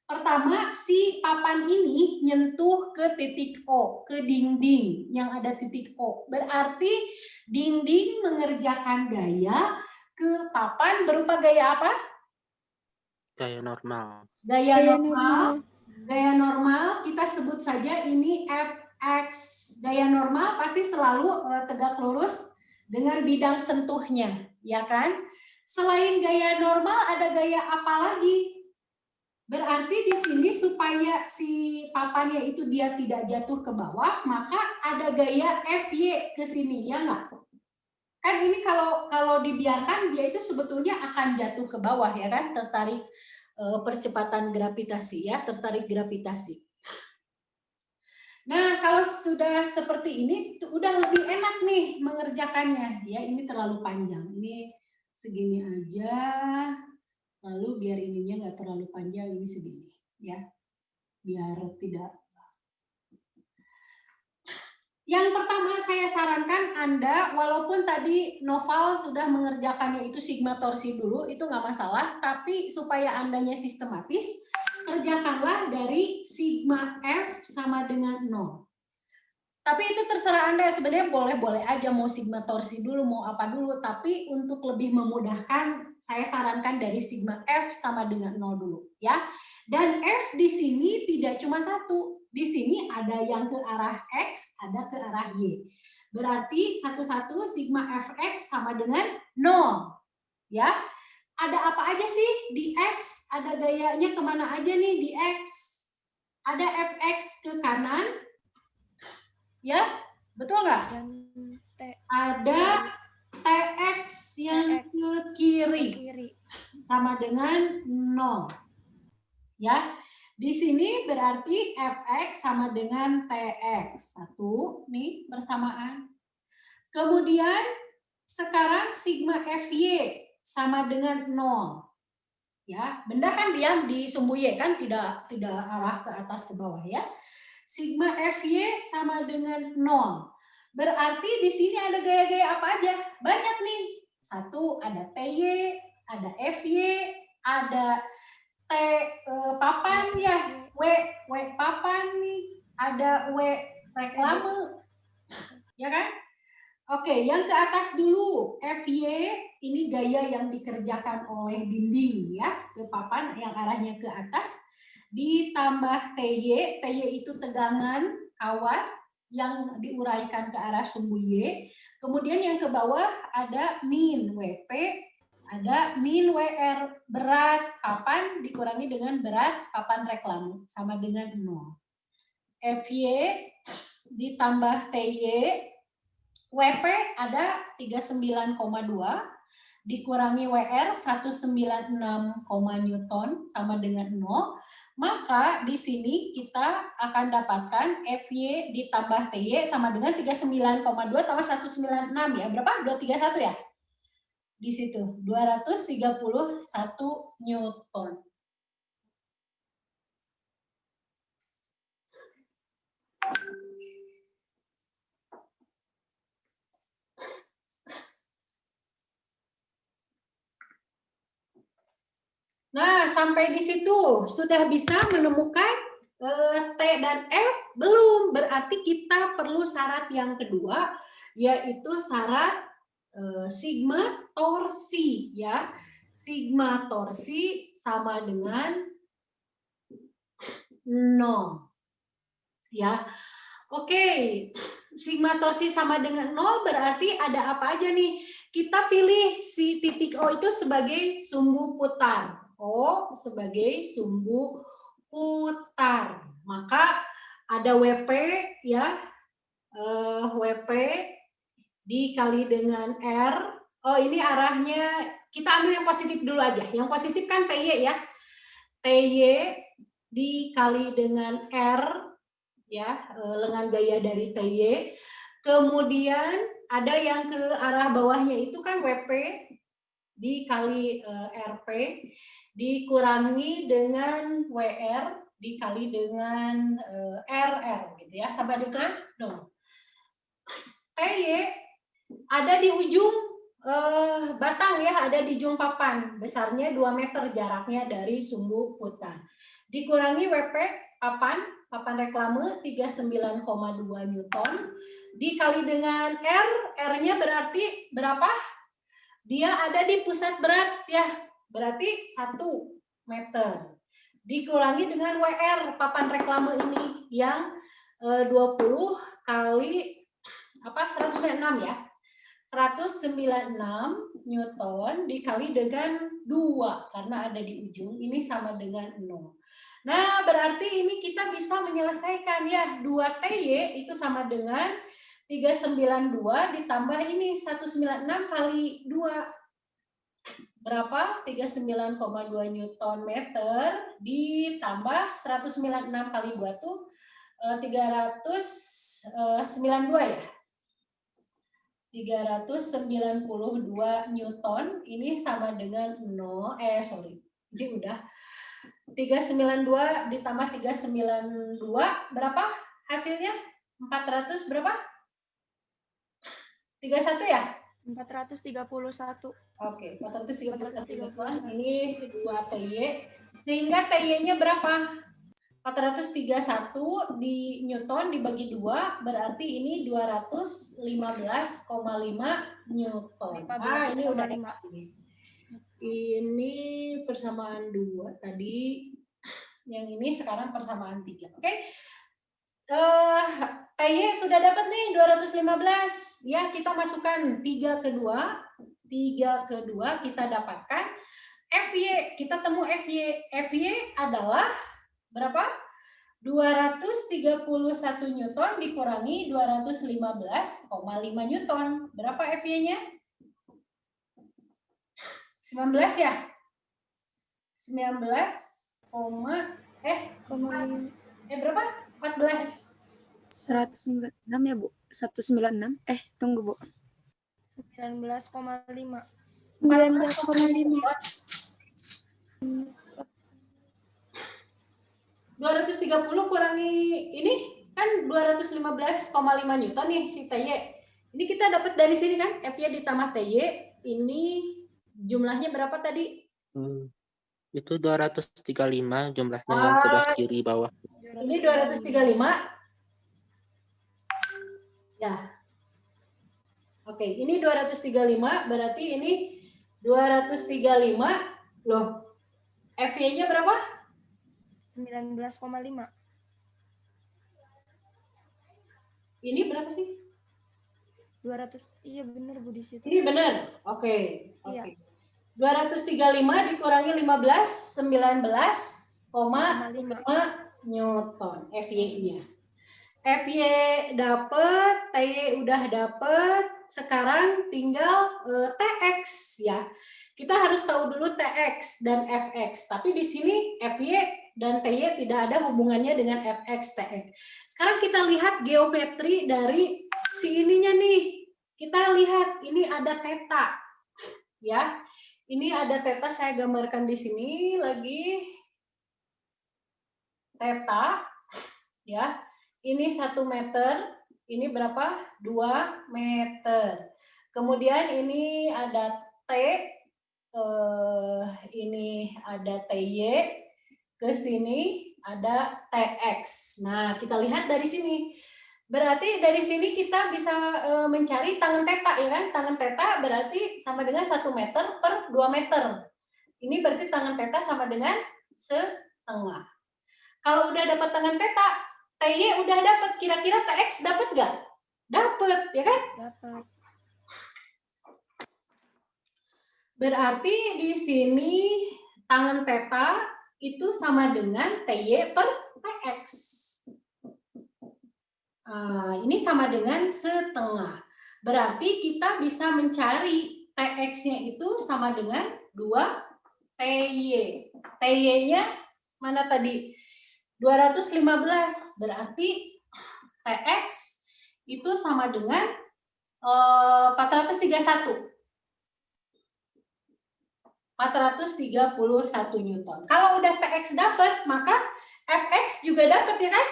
Pertama, si papan ini nyentuh ke titik O, ke dinding yang ada titik O. Berarti dinding mengerjakan gaya ke papan berupa gaya apa? Gaya normal. Gaya normal. Gaya normal kita sebut saja ini Fx. Gaya normal pasti selalu tegak lurus dengan bidang sentuhnya, ya kan? Selain gaya normal ada gaya apa lagi? Berarti di sini supaya si papannya itu dia tidak jatuh ke bawah, maka ada gaya Fy ke sini, ya nggak? Kan ini kalau dibiarkan dia itu sebetulnya akan jatuh ke bawah, ya kan? Tertarik percepatan gravitasi, ya, tertarik gravitasi. Nah, kalau sudah seperti ini, udah lebih enak nih mengerjakannya. Ya, ini terlalu panjang. Ini segini aja. Lalu biar ininya nggak terlalu panjang, ini segini. Ya, biar tidak. Yang pertama saya sarankan Anda, walaupun tadi Noval sudah mengerjakannya itu sigma torsi dulu, itu nggak masalah, tapi supaya Andanya sistematis, kerjakanlah dari sigma F sama dengan 0. Tapi itu terserah Anda, sebenarnya boleh-boleh aja mau sigma torsi dulu, mau apa dulu, tapi untuk lebih memudahkan, saya sarankan dari sigma F sama dengan 0 dulu, ya. Dan F di sini tidak cuma satu, di sini ada yang ke arah X, ada ke arah Y. Berarti satu-satu sigma Fx sama dengan 0, ya. Ada apa aja sih di X? Ada gayanya kemana aja nih di X? Ada Fx ke kanan, ya, betul nggak? Ada Tx yang ke kiri sama dengan 0. Ya, di sini berarti Fx sama dengan Tx. Satu, nih bersamaan. Kemudian sekarang sigma Fy sama dengan 0. Ya, benda kan diam di sumbu Y kan, tidak arah ke atas ke bawah, ya. Sigma Fy sama dengan 0. Berarti di sini ada gaya-gaya apa aja? Banyak nih. Satu, ada Ty, ada Fy, ada T papan ya, W papan nih, ada W reklame, ya kan? Oke, yang ke atas dulu, Fy ini gaya yang dikerjakan oleh dinding ya, ke papan yang arahnya ke atas, ditambah Ty, Ty itu tegangan kawat yang diuraikan ke arah sumbu Y. Kemudian yang ke bawah ada min Wp, ada min Wr, berat papan dikurangi dengan berat papan reklame sama dengan 0. Fy ditambah Ty, Wp ada 39,2 dikurangi Wr 196, Newton sama dengan 0. Maka di sini kita akan dapatkan Fy ditambah Ty sama dengan 39,2 tambah 196 ya. Berapa? 231 ya? Di situ 231 Newton. Nah, sampai di situ sudah bisa menemukan T dan F? Belum, berarti kita perlu syarat yang kedua, yaitu syarat sigma torsi ya. Sigma torsi sama dengan 0. Ya. Oke, sigma torsi sama dengan 0 berarti ada apa aja nih? Kita pilih si titik O itu sebagai sumbu putar. O sebagai sumbu putar. Maka ada Wp ya. Wp dikali dengan R. Oh, ini arahnya kita ambil yang positif dulu aja. Yang positif kan Ty ya. Ty dikali dengan R ya, lengan gaya dari Ty. Kemudian ada yang ke arah bawahnya itu kan Wp dikali Rp dikurangi dengan Wr dikali dengan RR gitu ya, sama dengan 0. TY ada di ujung batang ya, ada di ujung papan, besarnya 2 meter jaraknya dari sumbu putar. Dikurangi WP papan reklame 39,2 Newton, dikali dengan R-nya berarti berapa? Dia ada di pusat berat ya, berarti 1 meter. Dikurangi dengan WR, papan reklame ini yang 20 kali 196 ya. 196 Newton dikali dengan 2 karena ada di ujung, ini sama dengan 0. Nah, berarti ini kita bisa menyelesaikan ya, 2 TY itu sama dengan 392 ditambah ini 196 kali 2. Berapa? 39,2 Newton meter ditambah 196 kali 2 tuh 392 ya. 392 Newton ini sama dengan 0, ini udah 392 ditambah 392 berapa hasilnya? 400 berapa? 31 ya? 431. Oke, 431 ini 2 TY, sehingga TY-nya berapa? 431 di Newton dibagi 2 berarti ini 215,5 Newton. Ah, ini udah 5. Ini persamaan 2 tadi. Yang ini sekarang persamaan 3. Oke. TY sudah dapat nih 215. Ya, kita masukkan 3 ke 2. 3 ke 2 kita dapatkan FY. Kita temu FY. FY adalah berapa? 231 Newton dikurangi 215,5 Newton. Berapa FY-nya? 19 ya? 19, berapa? 14. 196 ya, Bu. 196. Tunggu, Bu. 19,5. 19,5. 230 kurangi ini kan 215,5 Newton nih si TY. Ini kita dapat dari sini kan, F-nya ditambah TY, ini jumlahnya berapa tadi? Itu 235 jumlahnya yang sebelah kiri bawah. Ini 235. Ya. Oke, ini 235 berarti ini 235 loh. F-nya berapa? 19,5. Ini berapa sih? 200. Iya benar Bu di situ. Ini benar. Oke. Iya. 235 dikurangi 15, 19,5 Newton FY-nya. FY dapet, TY udah dapet, sekarang tinggal TX ya. Kita harus tahu dulu TX dan FX, tapi di sini FY dan TY tidak ada hubungannya dengan FX, TX. Sekarang kita lihat geometri dari si ininya nih. Kita lihat ini ada theta. Ya. Ini ada theta, saya gambarkan di sini lagi. Theta ya. Ini 1 meter, ini berapa? 2 meter. Kemudian ini ada T, ini ada TY, ke sini ada TX. Nah, kita lihat dari sini. Berarti dari sini kita bisa mencari tangen theta ya kan? Tangen theta berarti sama dengan 1 meter per 2 meter. Ini berarti tangen theta sama dengan setengah. Kalau udah dapat tangen theta, TY udah dapat, kira-kira TX dapat nggak? Dapat, ya kan? Dapat. Berarti di sini tangen theta itu sama dengan TY per TX. Ini sama dengan setengah. Berarti kita bisa mencari TX-nya itu sama dengan 2 TY. TY-nya mana tadi? 215. Berarti TX itu sama dengan 431. 431 Newton. Kalau udah TX dapat, maka Fx juga dapat ya kan?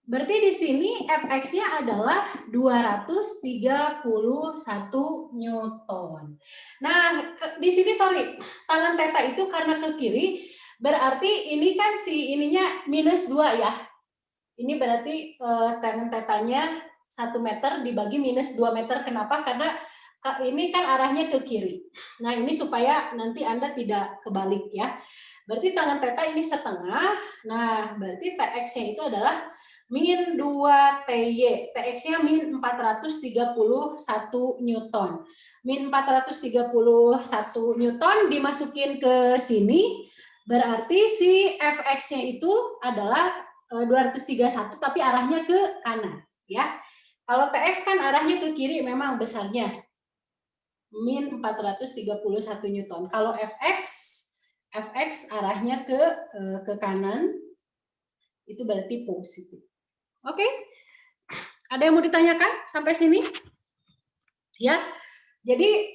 Berarti di sini Fx-nya adalah 231 Newton. Nah, di sini sorry, tangan teta itu karena ke kiri, berarti ini kan si ininya minus 2 ya. Ini berarti tangan tetanya 1 meter dibagi minus 2 meter. Kenapa? Karena ini kan arahnya ke kiri. Nah, ini supaya nanti Anda tidak kebalik ya. Berarti tangan teta ini setengah. Nah, berarti Tx-nya itu adalah min 2 TY. Tx-nya min 431 Newton. Min 431 Newton dimasukin ke sini, berarti si Fx-nya itu adalah 231 tapi arahnya ke kanan ya. Kalau Tx kan arahnya ke kiri memang besarnya min 431 Newton. Kalau Fx arahnya ke kanan itu berarti positif. Oke? Ada yang mau ditanyakan sampai sini? Ya. Jadi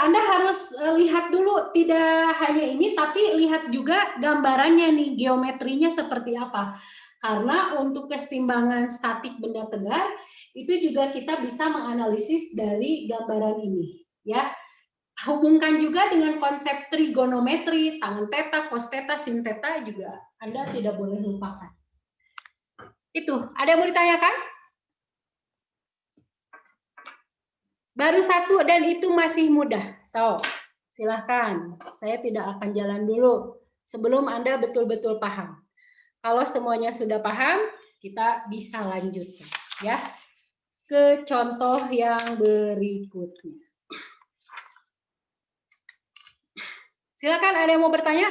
Anda harus lihat dulu tidak hanya ini tapi lihat juga gambarannya nih, geometrinya seperti apa. Karena untuk kesetimbangan statik benda tegar itu juga kita bisa menganalisis dari gambaran ini, ya. Hubungkan juga dengan konsep trigonometri, tangen teta, cos teta, sin teta juga Anda tidak boleh lupakan. Itu, ada yang mau ditanyakan? Baru satu dan itu masih mudah. So, silahkan. Saya tidak akan jalan dulu sebelum Anda betul-betul paham. Kalau semuanya sudah paham, kita bisa lanjutkan ya ke contoh yang berikutnya. Silakan, ada yang mau bertanya?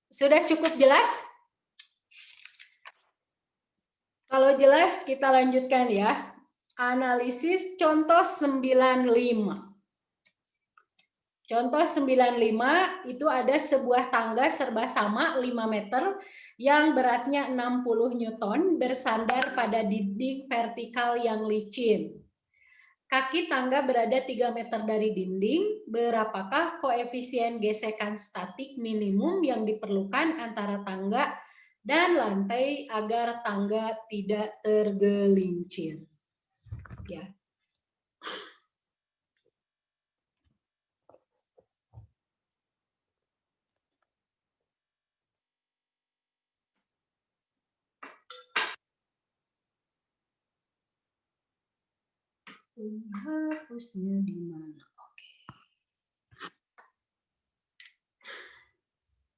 Sudah cukup jelas? Kalau jelas kita lanjutkan ya. Analisis contoh 95. Contoh 95 itu ada sebuah tangga serba sama 5 meter yang beratnya 60 Newton bersandar pada dinding vertikal yang licin. Kaki tangga berada 3 meter dari dinding. Berapakah koefisien gesekan statik minimum yang diperlukan antara tangga dan lantai agar tangga tidak tergelincir? Ya. Hapusnya di mana? Oke.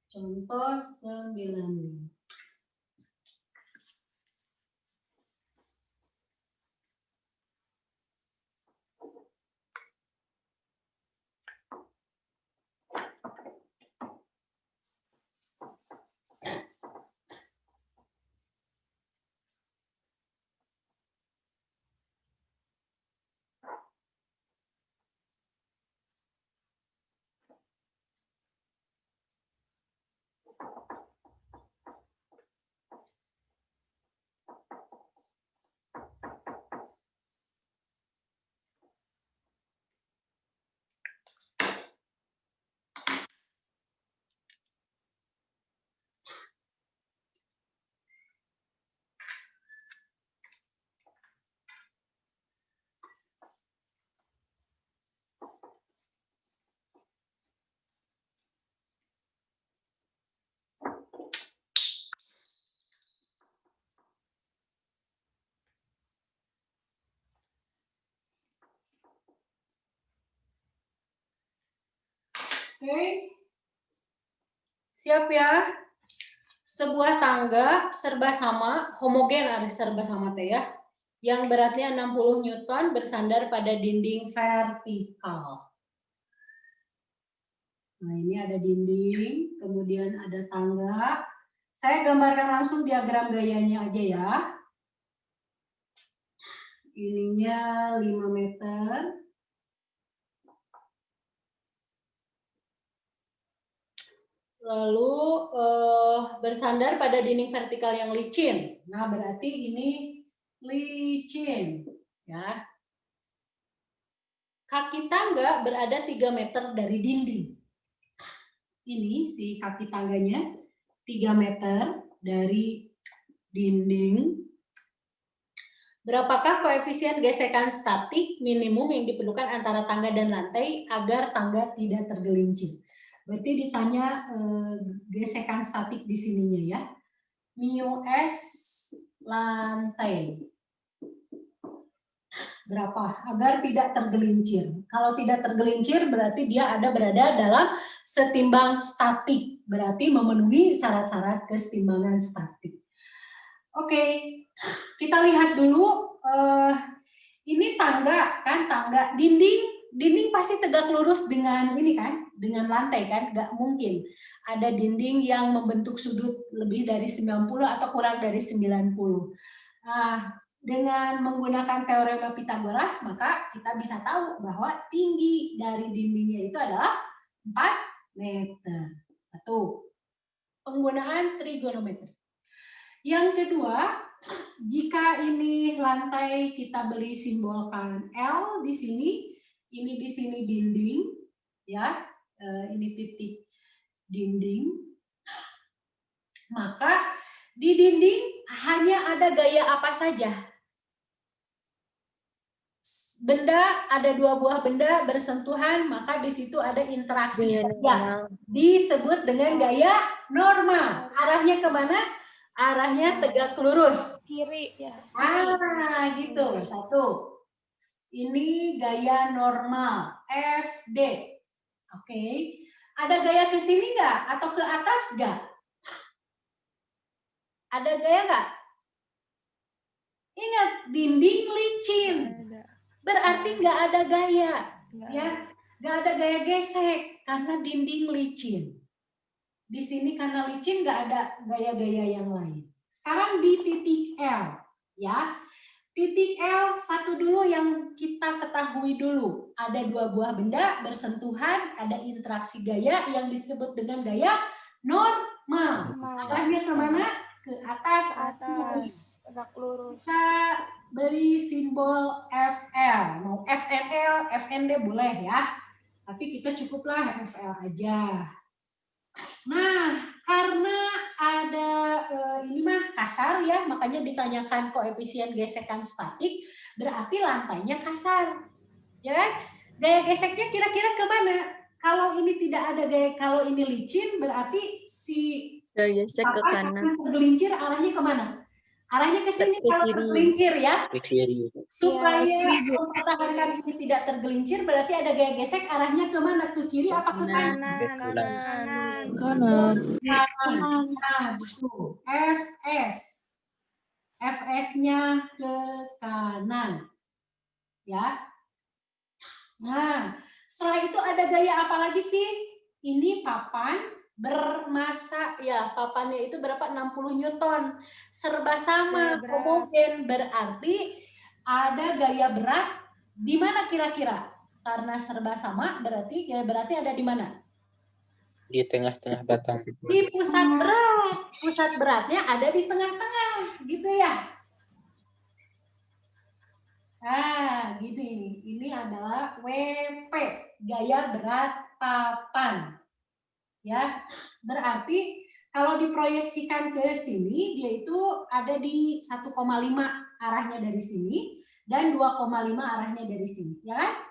Contoh 9. Oke. Siap ya? Sebuah tangga serba sama, homogen ada serba sama teh ya, yang beratnya 60 Newton bersandar pada dinding vertikal. Nah, ini ada dinding, kemudian ada tangga. Saya gambarkan langsung diagram gayanya aja ya. Ininya 5 meter. Lalu bersandar pada dinding vertikal yang licin. Nah, berarti ini licin, ya. kaki tangga berada 3 meter dari dinding. Ini si kaki tangganya 3 meter dari dinding. Berapakah koefisien gesekan statik minimum yang diperlukan antara tangga dan lantai agar tangga tidak tergelincir? Berarti ditanya gesekan statik di sininya ya. Mu S lantai. Berapa? Agar tidak tergelincir. Kalau tidak tergelincir berarti dia berada dalam setimbang statik. Berarti memenuhi syarat-syarat kesetimbangan statik. Oke, kita lihat dulu. Ini tangga kan, tangga dinding pasti tegak lurus dengan ini kan, dengan lantai kan, nggak mungkin ada dinding yang membentuk sudut lebih dari 90 atau kurang dari 90. Nah, dengan menggunakan teorema Pythagoras maka kita bisa tahu bahwa tinggi dari dindingnya itu adalah 4 meter. Satu, penggunaan trigonometri. Yang kedua, jika ini lantai kita beri simbolkan L di sini, ini di sini dinding, ya, ini titik dinding, maka di dinding hanya ada gaya apa saja? Benda, ada 2 buah benda bersentuhan, maka di situ ada interaksi gaya. Disebut dengan gaya normal. Arahnya kemana? Arahnya tegak lurus. Kiri ya. Gitu. Satu. Ini gaya normal. FD. Oke. Ada gaya ke sini nggak? Atau ke atas nggak? Ada gaya nggak? Ingat, dinding licin. Berarti nggak ada gaya. Ya, nggak ada gaya gesek karena dinding licin. Di sini karena licin nggak ada gaya-gaya yang lain. Sekarang di titik L, ya. Titik L satu dulu yang kita ketahui dulu. Ada 2 buah benda bersentuhan, ada interaksi gaya yang disebut dengan gaya normal. Arahnya kemana? Ke atas. Tegak lurus. Kita beri simbol FL. Mau FNL, FND boleh ya. Tapi kita cukuplah FL aja. Nah, karena ada ini mah kasar ya, makanya ditanyakan koefisien gesekan statik, berarti lantainya kasar. Ya kan? Gaya geseknya kira-kira kemana? Kalau ini tidak ada gaya, kalau ini licin, berarti si Gesek ke kanan. tergelincir arahnya kemana? Arahnya ke sini kalau tergelincir ya. Ke kiri. Supaya mempertahankan ini tidak tergelincir, berarti ada gaya gesek arahnya kemana? Ke kiri apa ke kanan? Kanan. Nah, gitu. FS. FS-nya ke kanan. Ya. Nah, setelah itu ada gaya apa lagi sih? Ini papan bermassa, ya papannya itu berapa? 60 Newton. Serba sama, homogen, berarti ada gaya berat di mana kira-kira? Karena serba sama berarti gaya beratnya ada di mana? Di tengah-tengah batang. Di pusat berat. Pusat beratnya ada di tengah-tengah, gitu ya. Nah, gitu ini. Ini adalah WP, gaya berat papan. Ya, berarti kalau diproyeksikan ke sini, dia itu ada di 1,5 arahnya dari sini dan 2,5 arahnya dari sini, ya kan?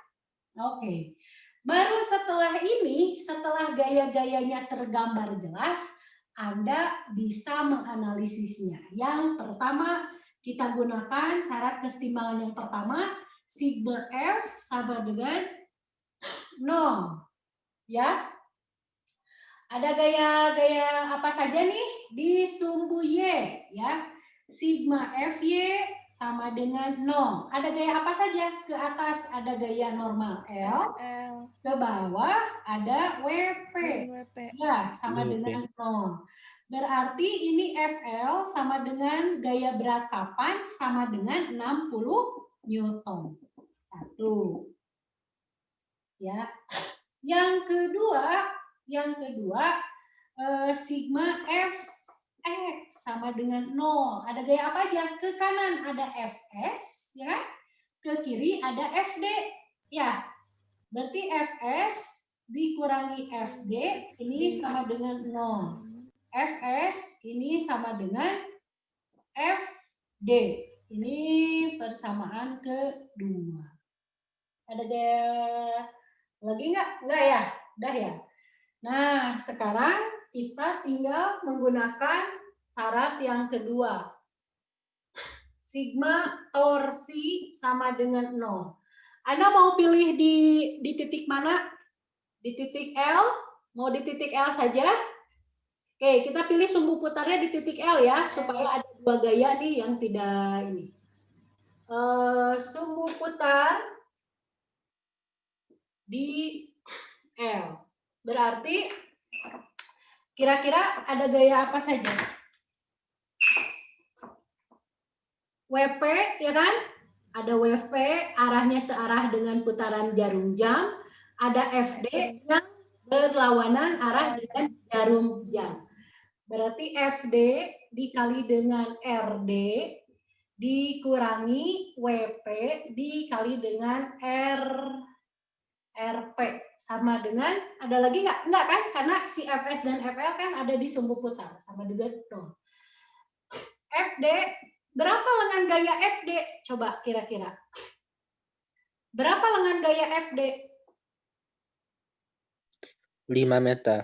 Oke. Baru setelah ini, setelah gaya-gayanya tergambar jelas, Anda bisa menganalisisnya. Yang pertama, kita gunakan syarat kesetimbangan yang pertama, sigma F sama dengan 0. Ya. Ada gaya-gaya apa saja nih di sumbu Y, ya. Sigma Fy sama dengan 0. Ada gaya apa saja? Ke atas ada gaya normal L, ke bawah ada WP. Ya, sama dengan 0. Berarti ini FL sama dengan gaya berat papan sama dengan 60 Newton. Satu. Ya. Yang kedua, sigma Fx sama dengan 0. Ada gaya apa aja? Ke kanan ada Fs, ya kan? Ke kiri ada Fd. Ya, Berarti Fs dikurangi Fd ini sama dengan 0. Fs ini sama dengan Fd. Ini persamaan kedua. Ada lagi nggak? Nggak ya? Udah ya? Nah, sekarang kita tinggal menggunakan syarat yang kedua. Sigma torsi sama dengan 0. Anda mau pilih di titik mana? Di titik L? Mau di titik L saja? Oke, kita pilih sumbu putarnya di titik L ya, supaya ada dua gaya nih yang tidak ini. Sumbu putar di L. Berarti kira-kira ada gaya apa saja? WP, ya kan? Ada WP, arahnya searah dengan putaran jarum jam. Ada FD yang berlawanan arah dengan jarum jam. Berarti FD dikali dengan RD dikurangi WP dikali dengan RP sama dengan, ada lagi nggak? Nggak kan? Karena si Fs dan Fl kan ada di sumbu putar sama dengan 0. FD, berapa lengan gaya FD? Coba kira-kira. Berapa lengan gaya FD? 5 meter.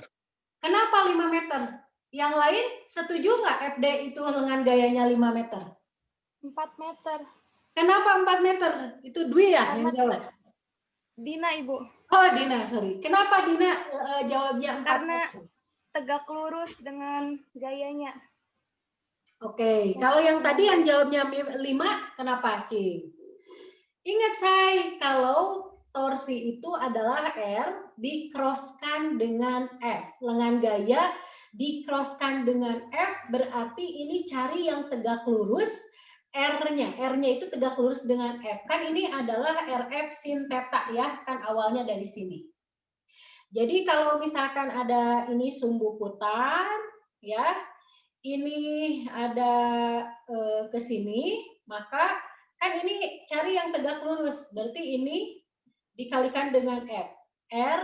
Kenapa 5 meter? Yang lain setuju nggak FD itu lengan gayanya 5 meter? 4 meter. Kenapa 4 meter? Itu Dwi ya yang jawab? Dina, Ibu. Oh, Dina, sorry. Kenapa Dina jawabnya 4 Karena meter? tegak lurus dengan gayanya. Oke, kalau yang tadi yang jawabnya 5, kenapa, Cing? Ingat, Say, kalau torsi itu adalah R di-crosskan dengan F. Lengan gaya di-crosskan dengan F, berarti ini cari yang tegak lurus, R-nya. R-nya itu tegak lurus dengan F. Kan ini adalah RF sin theta ya, kan awalnya dari sini. Jadi kalau misalkan ada ini sumbu putar, ya, ini ada ke sini, maka kan ini cari yang tegak lurus. Berarti ini dikalikan dengan F. R,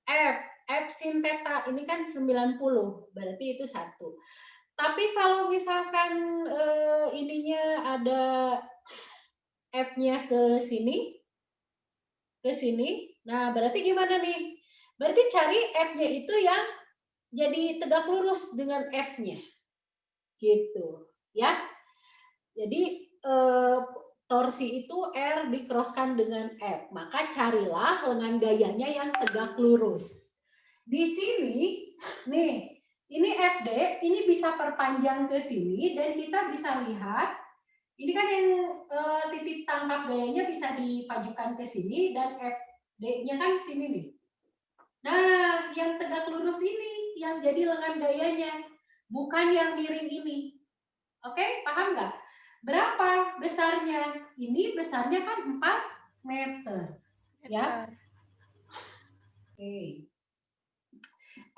F. F sin theta ini kan 90. Berarti itu 1. Tapi kalau misalkan ininya ada F-nya ke sini, nah berarti gimana nih? Berarti cari F-nya itu yang jadi tegak lurus dengan F-nya. Gitu, ya. Jadi torsi itu R di-crosskan dengan F. Maka carilah lengan gayanya yang tegak lurus. Di sini, nih, ini FD, ini bisa perpanjang ke sini dan kita bisa lihat, ini kan yang titik tangkap gayanya bisa dipajukan ke sini dan FD-nya kan sini nih. Nah, yang tegak lurus ini yang jadi lengan gayanya, bukan yang miring ini. Oke, paham nggak? Berapa besarnya? Ini besarnya kan 4 meter. Ya. Oke.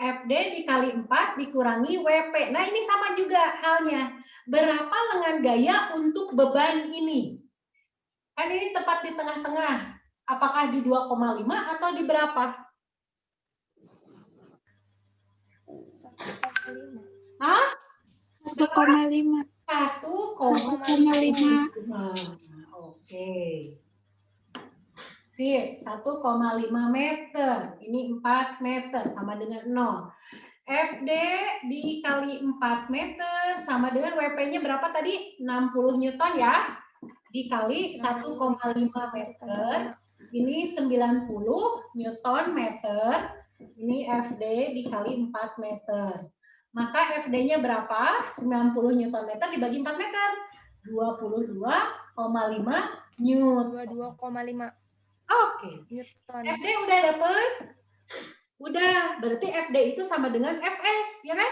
FD dikali 4 dikurangi WP. Nah, ini sama juga halnya. Berapa lengan gaya untuk beban ini? Kan ini tepat di tengah-tengah. Apakah di 2,5 atau di berapa? 1,5. Hah? 1,5. 1,5. Oke. Sip, 1,5 meter. Ini 4 meter sama dengan 0. FD dikali 4 meter sama dengan WP-nya berapa tadi? 60 Newton ya. Dikali 1,5 meter. Ini 90 Newton meter. Ini FD dikali 4 meter. Maka FD-nya berapa? 90 Newton meter dibagi 4 meter. 22,5 Newton. 22,5 Oke. Newton. FD udah dapet? Udah. Berarti FD itu sama dengan Fs, ya kan?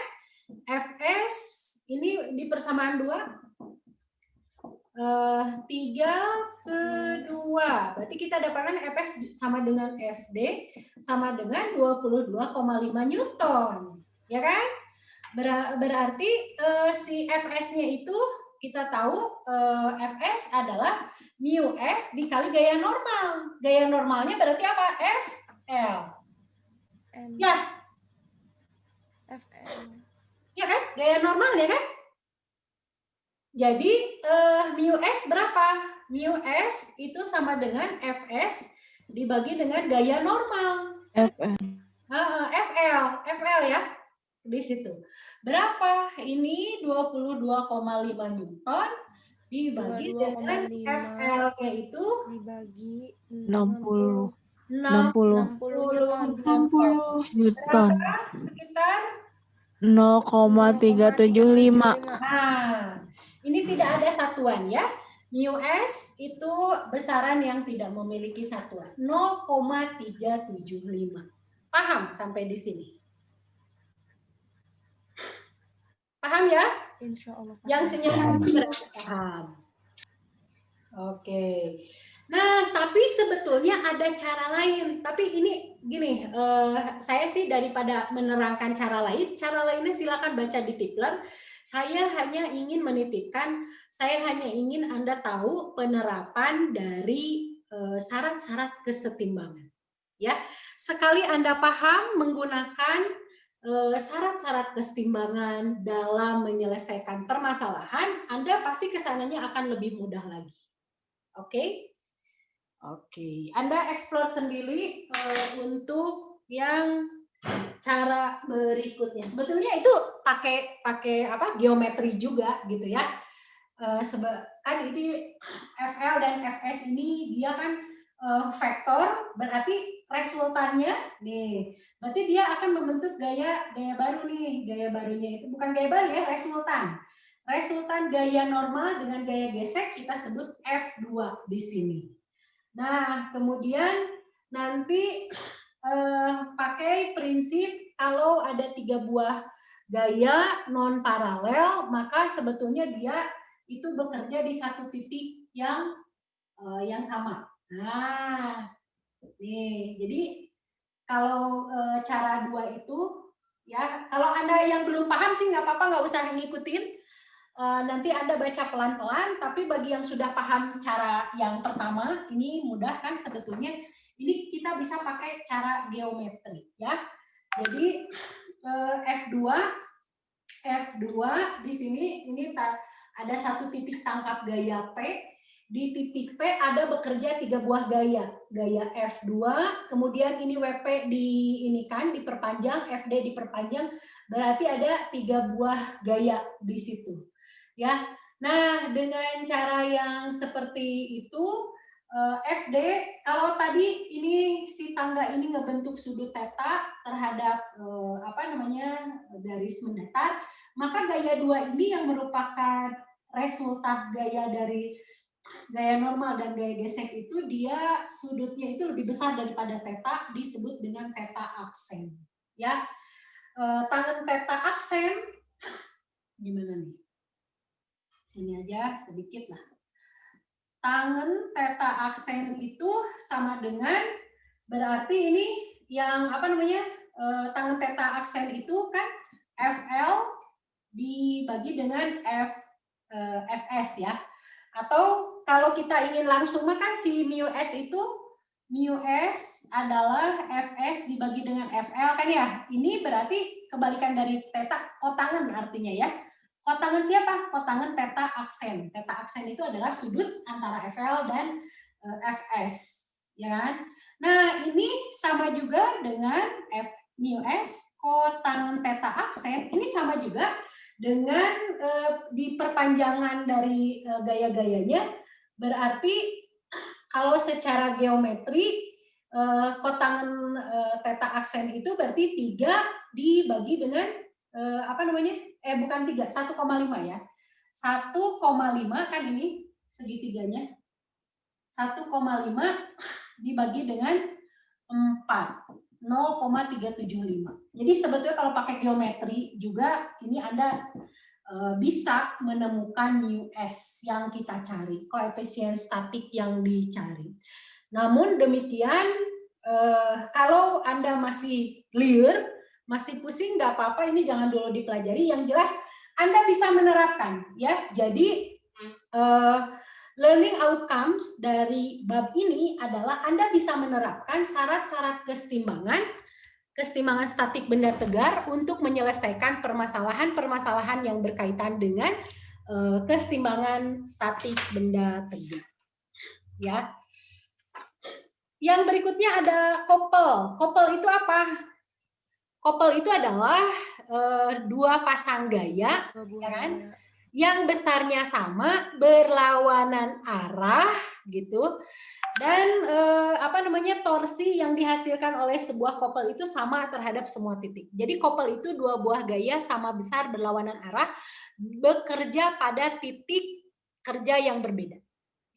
Fs ini di persamaan 2. 3/2. Berarti kita dapatkan Fs sama dengan Fd sama dengan 22,5 Newton. Ya kan? Berarti si Fs-nya itu kita tahu Fs adalah mu S dikali gaya normal. Gaya normalnya berarti apa? Fl. N Ya, FN. ya kan? Gaya normalnya kan? Jadi mu S berapa? Mu S itu sama dengan Fs dibagi dengan gaya normal. FL ya. Di situ. Berapa? Ini 22,5 Newton dibagi dengan 22,5 FL-nya itu dibagi 60 60 Newton. Newton. Sekitar 0,375. Nah, ini tidak ada satuan ya. Mu S itu besaran yang tidak memiliki satuan. 0,375. Paham sampai di sini? Paham ya? Insya Allah. Yang senyum berarti paham. Oke. Nah, tapi sebetulnya ada cara lain. Tapi ini gini, saya sih daripada menerangkan cara lainnya silakan baca di Tipler. Saya hanya ingin menitipkan, saya hanya ingin Anda tahu penerapan dari syarat-syarat kesetimbangan. Ya, sekali Anda paham menggunakan syarat-syarat kesetimbangan dalam menyelesaikan permasalahan, Anda pasti kesananya akan lebih mudah lagi. Oke? Oke. Anda explore sendiri untuk yang cara berikutnya. Sebetulnya itu pakai apa? Geometri juga gitu ya. Kan ini FL dan Fs ini dia kan vektor, berarti resultannya nih. Berarti dia akan membentuk gaya baru nih. Gaya barunya itu bukan gaya baru ya, resultan. Resultan gaya normal dengan gaya gesek kita sebut F2 di sini. Nah, kemudian nanti pakai prinsip kalau ada 3 buah gaya non paralel, maka sebetulnya dia itu bekerja di satu titik yang sama. Nah, nih, jadi kalau cara 2 itu, ya, kalau Anda yang belum paham sih nggak apa-apa, nggak usah ngikutin. Nanti Anda baca pelan-pelan, tapi bagi yang sudah paham cara yang pertama, ini mudah kan sebetulnya. Ini kita bisa pakai cara geometri, ya. Jadi F2 di sini ini ada satu titik tangkap gaya P. Di titik P ada bekerja 3 buah gaya. Gaya F2, kemudian ini WP diperpanjang, FD diperpanjang, berarti ada 3 buah gaya di situ. Ya. Nah, dengan cara yang seperti itu, FD, kalau tadi ini si tangga ini ngebentuk sudut theta terhadap garis mendatar, maka gaya 2 ini yang merupakan resultat gaya dari gaya normal dan gaya gesek itu, dia sudutnya itu lebih besar daripada theta, disebut dengan theta aksen. Ya, tangan theta aksen gimana nih? Sini aja sedikit lah. Tangan theta aksen itu sama dengan, berarti ini yang tangan theta aksen itu kan FL dibagi dengan Fs ya. Atau kalau kita ingin langsung makan si mu S itu, mu S adalah Fs dibagi dengan FL kan ya. Ini berarti kebalikan dari theta, kotangan artinya ya. Kotangan siapa? Kotangan theta aksen. Theta aksen itu adalah sudut antara FL dan Fs, ya kan? Nah, ini sama juga dengan mu S, kotangan theta aksen, ini sama juga dengan di perpanjangan dari gaya-gayanya, berarti kalau secara geometri kotangan theta aksen itu berarti 3 dibagi dengan bukan 3, 1,5 ya. 1,5 kan ini segitiganya. 1,5 dibagi dengan 4. 0,375. Jadi sebetulnya kalau pakai geometri juga ini Anda bisa menemukan mu S yang kita cari, koefisien statik yang dicari. Namun demikian, kalau Anda masih liar, masih pusing, nggak apa-apa, ini jangan dulu dipelajari. Yang jelas Anda bisa menerapkan ya. Jadi learning outcomes dari bab ini adalah Anda bisa menerapkan syarat-syarat kesetimbangan statik benda tegar untuk menyelesaikan permasalahan-permasalahan yang berkaitan dengan kesetimbangan statik benda tegar. Ya. Yang berikutnya ada couple. Couple itu apa? Couple itu adalah dua pasang gaya, ya kan? Yang besarnya sama, berlawanan arah, gitu. Dan torsi yang dihasilkan oleh sebuah couple itu sama terhadap semua titik. Jadi couple itu dua buah gaya sama besar berlawanan arah bekerja pada titik kerja yang berbeda.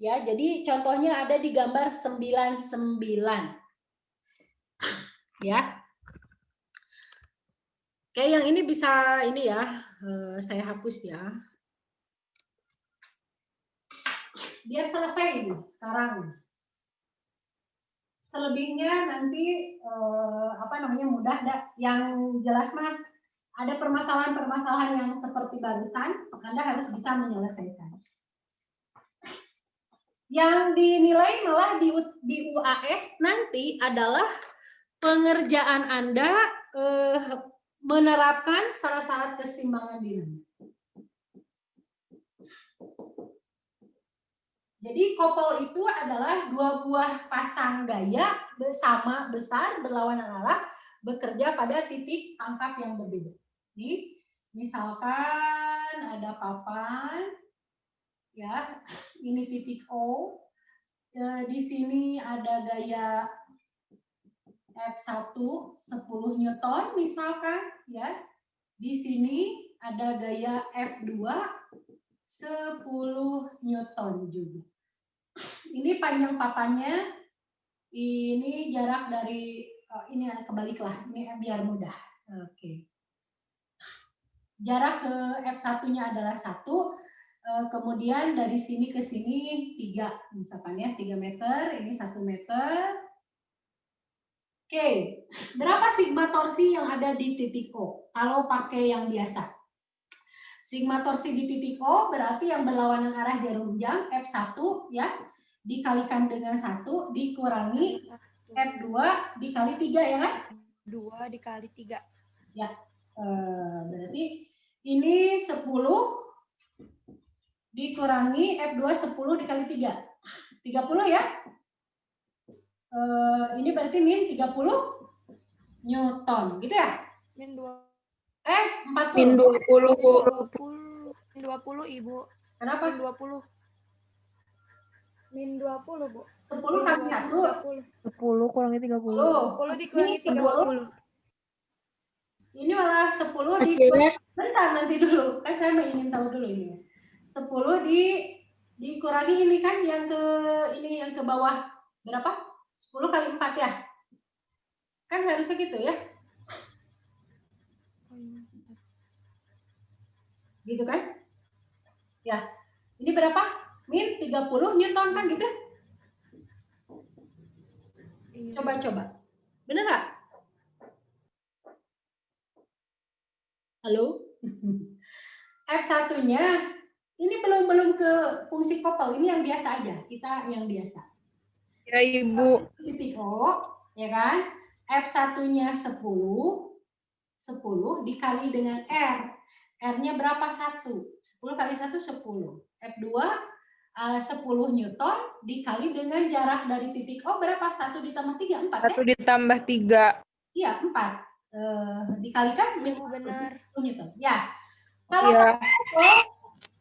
Ya, jadi contohnya ada di gambar 99. Ya. Oke, yang ini bisa ini ya, saya hapus ya. Biar selesai ini sekarang. Selebihnya nanti mudah. Yang jelas mah ada permasalahan-permasalahan yang seperti barusan, Anda harus bisa menyelesaikan. Yang dinilai malah di UAS nanti adalah pengerjaan Anda menerapkan syarat-syarat kesetimbangan dinamik. Jadi couple itu adalah dua buah pasang gaya sama besar berlawanan arah bekerja pada titik tangkap yang berbeda. Nih, misalkan ada papan, ya, ini titik O. Di sini ada gaya F1 10 Newton misalkan, ya. Di sini ada gaya F2 10 Newton juga. Ini panjang papannya, ini jarak dari, ini kebaliklah, ini biar mudah. Oke. Jarak ke F1-nya adalah 1, kemudian dari sini ke sini 3, misalkan ya, 3 meter, ini 1 meter. Oke, berapa sigma torsi yang ada di titik O? Kalau pakai yang biasa. Sigma torsi di titik O berarti yang berlawanan arah jarum jam F1 ya, dikalikan dengan 1 dikurangi F2 dikali 3 ya kan? 2 dikali 3. Ya, berarti ini 10 dikurangi F2 10 dikali 3. 30 ya? Ini berarti min 30 Newton, gitu ya? Min 2. 40. Min 20, Bu. 20. Min 20, Ibu. Kenapa? Min 20. Min 20, Bu. 10 kali 1. 10 kurangi 30. 10 dikurangi 30. Ini malah 10 di... Bentar nanti dulu. Kan saya ingin tahu dulu ini. 10 dikurangi ini kan yang ke bawah. Berapa? 10 kali 4 ya? Kan harusnya gitu ya? Gitu kan? Ya. Ini berapa? Min 30 Newton kan gitu? Coba-coba. Bener nggak? Halo? F1-nya ini belum ke fungsi couple, ini yang biasa aja. Kita yang biasa. Ya, Ibu. Titik O, ya kan? F1-nya 10 dikali dengan R. R-nya berapa? 1. 10 kali 1, 10. F2, 10 Newton dikali dengan jarak dari titik O berapa? 1 ditambah 3, 4 ya? 1 ditambah 3. Iya, 4. Dikalikan benar. 10 Newton. Ya.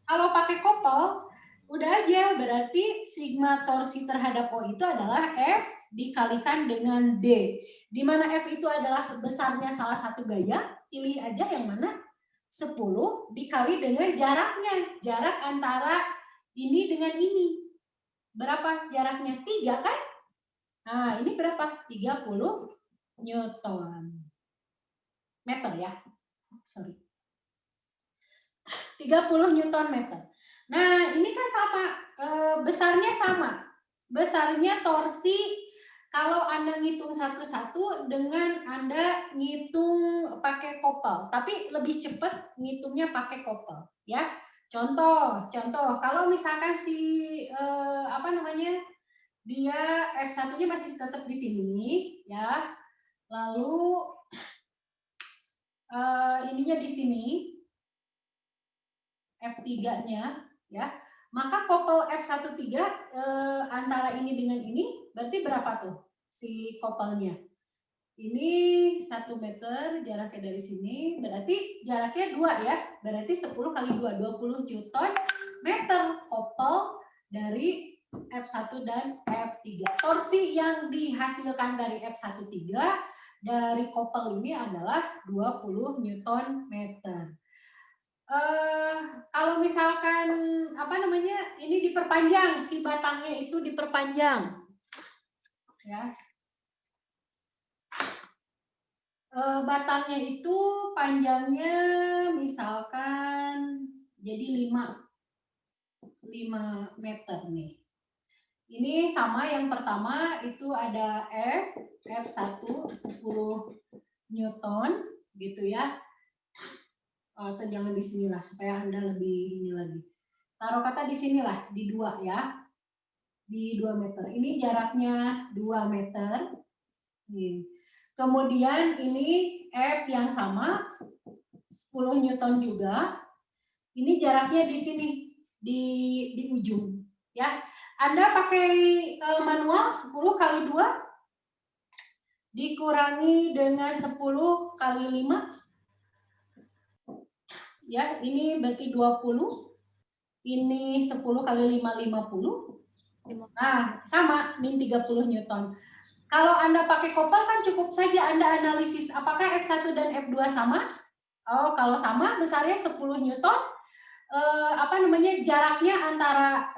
Kalau pakai couple, udah aja, berarti sigma torsi terhadap O itu adalah F dikalikan dengan D. Di mana F itu adalah besarnya salah satu gaya, pilih aja yang mana. 10 dikali dengan jaraknya. Jarak antara ini dengan ini. Berapa jaraknya? 3 kan? Nah, ini berapa? 30 Newton. Meter ya. Sorry. 30 Newton meter. Nah, ini kan sama, besarnya sama. Besarnya torsi kalau Anda ngitung satu-satu dengan Anda ngitung pakai kopel, tapi lebih cepat ngitungnya pakai kopel, ya. Contoh, kalau misalkan si dia F1-nya masih tetap di sini, ya. Lalu ininya di sini, F3-nya, ya. Maka kopel F13 antara ini dengan ini berarti berapa tuh si kopelnya? Ini 1 meter jaraknya dari sini, berarti jaraknya 2 ya. Berarti 10 kali 2, 20 Newton meter kopel dari F1 dan F3. Torsi yang dihasilkan dari F13 dari kopel ini adalah 20 Newton meter. Kalau misalkan ini diperpanjang, si batangnya itu diperpanjang, ya. Batangnya itu panjangnya misalkan jadi 5 meter nih. Ini sama yang pertama itu ada F1 10 Newton gitu ya. Atau jangan di sinilah supaya Anda lebih ini lagi. Taruh kata di sinilah, di 2 ya. Di 2 meter. Ini jaraknya 2 meter. Nih. Kemudian ini F yang sama 10 Newton juga. Ini jaraknya di sini di ujung ya. Anda pakai manual 10 kali 2 dikurangi dengan 10 kali 5. Ya, ini berarti 20. Ini 10 kali 5 50. Nah, sama min 30 Newton. Kalau Anda pakai kopel kan cukup saja Anda analisis apakah F1 dan F2 sama? Oh, kalau sama besarnya 10 Newton. Jaraknya antara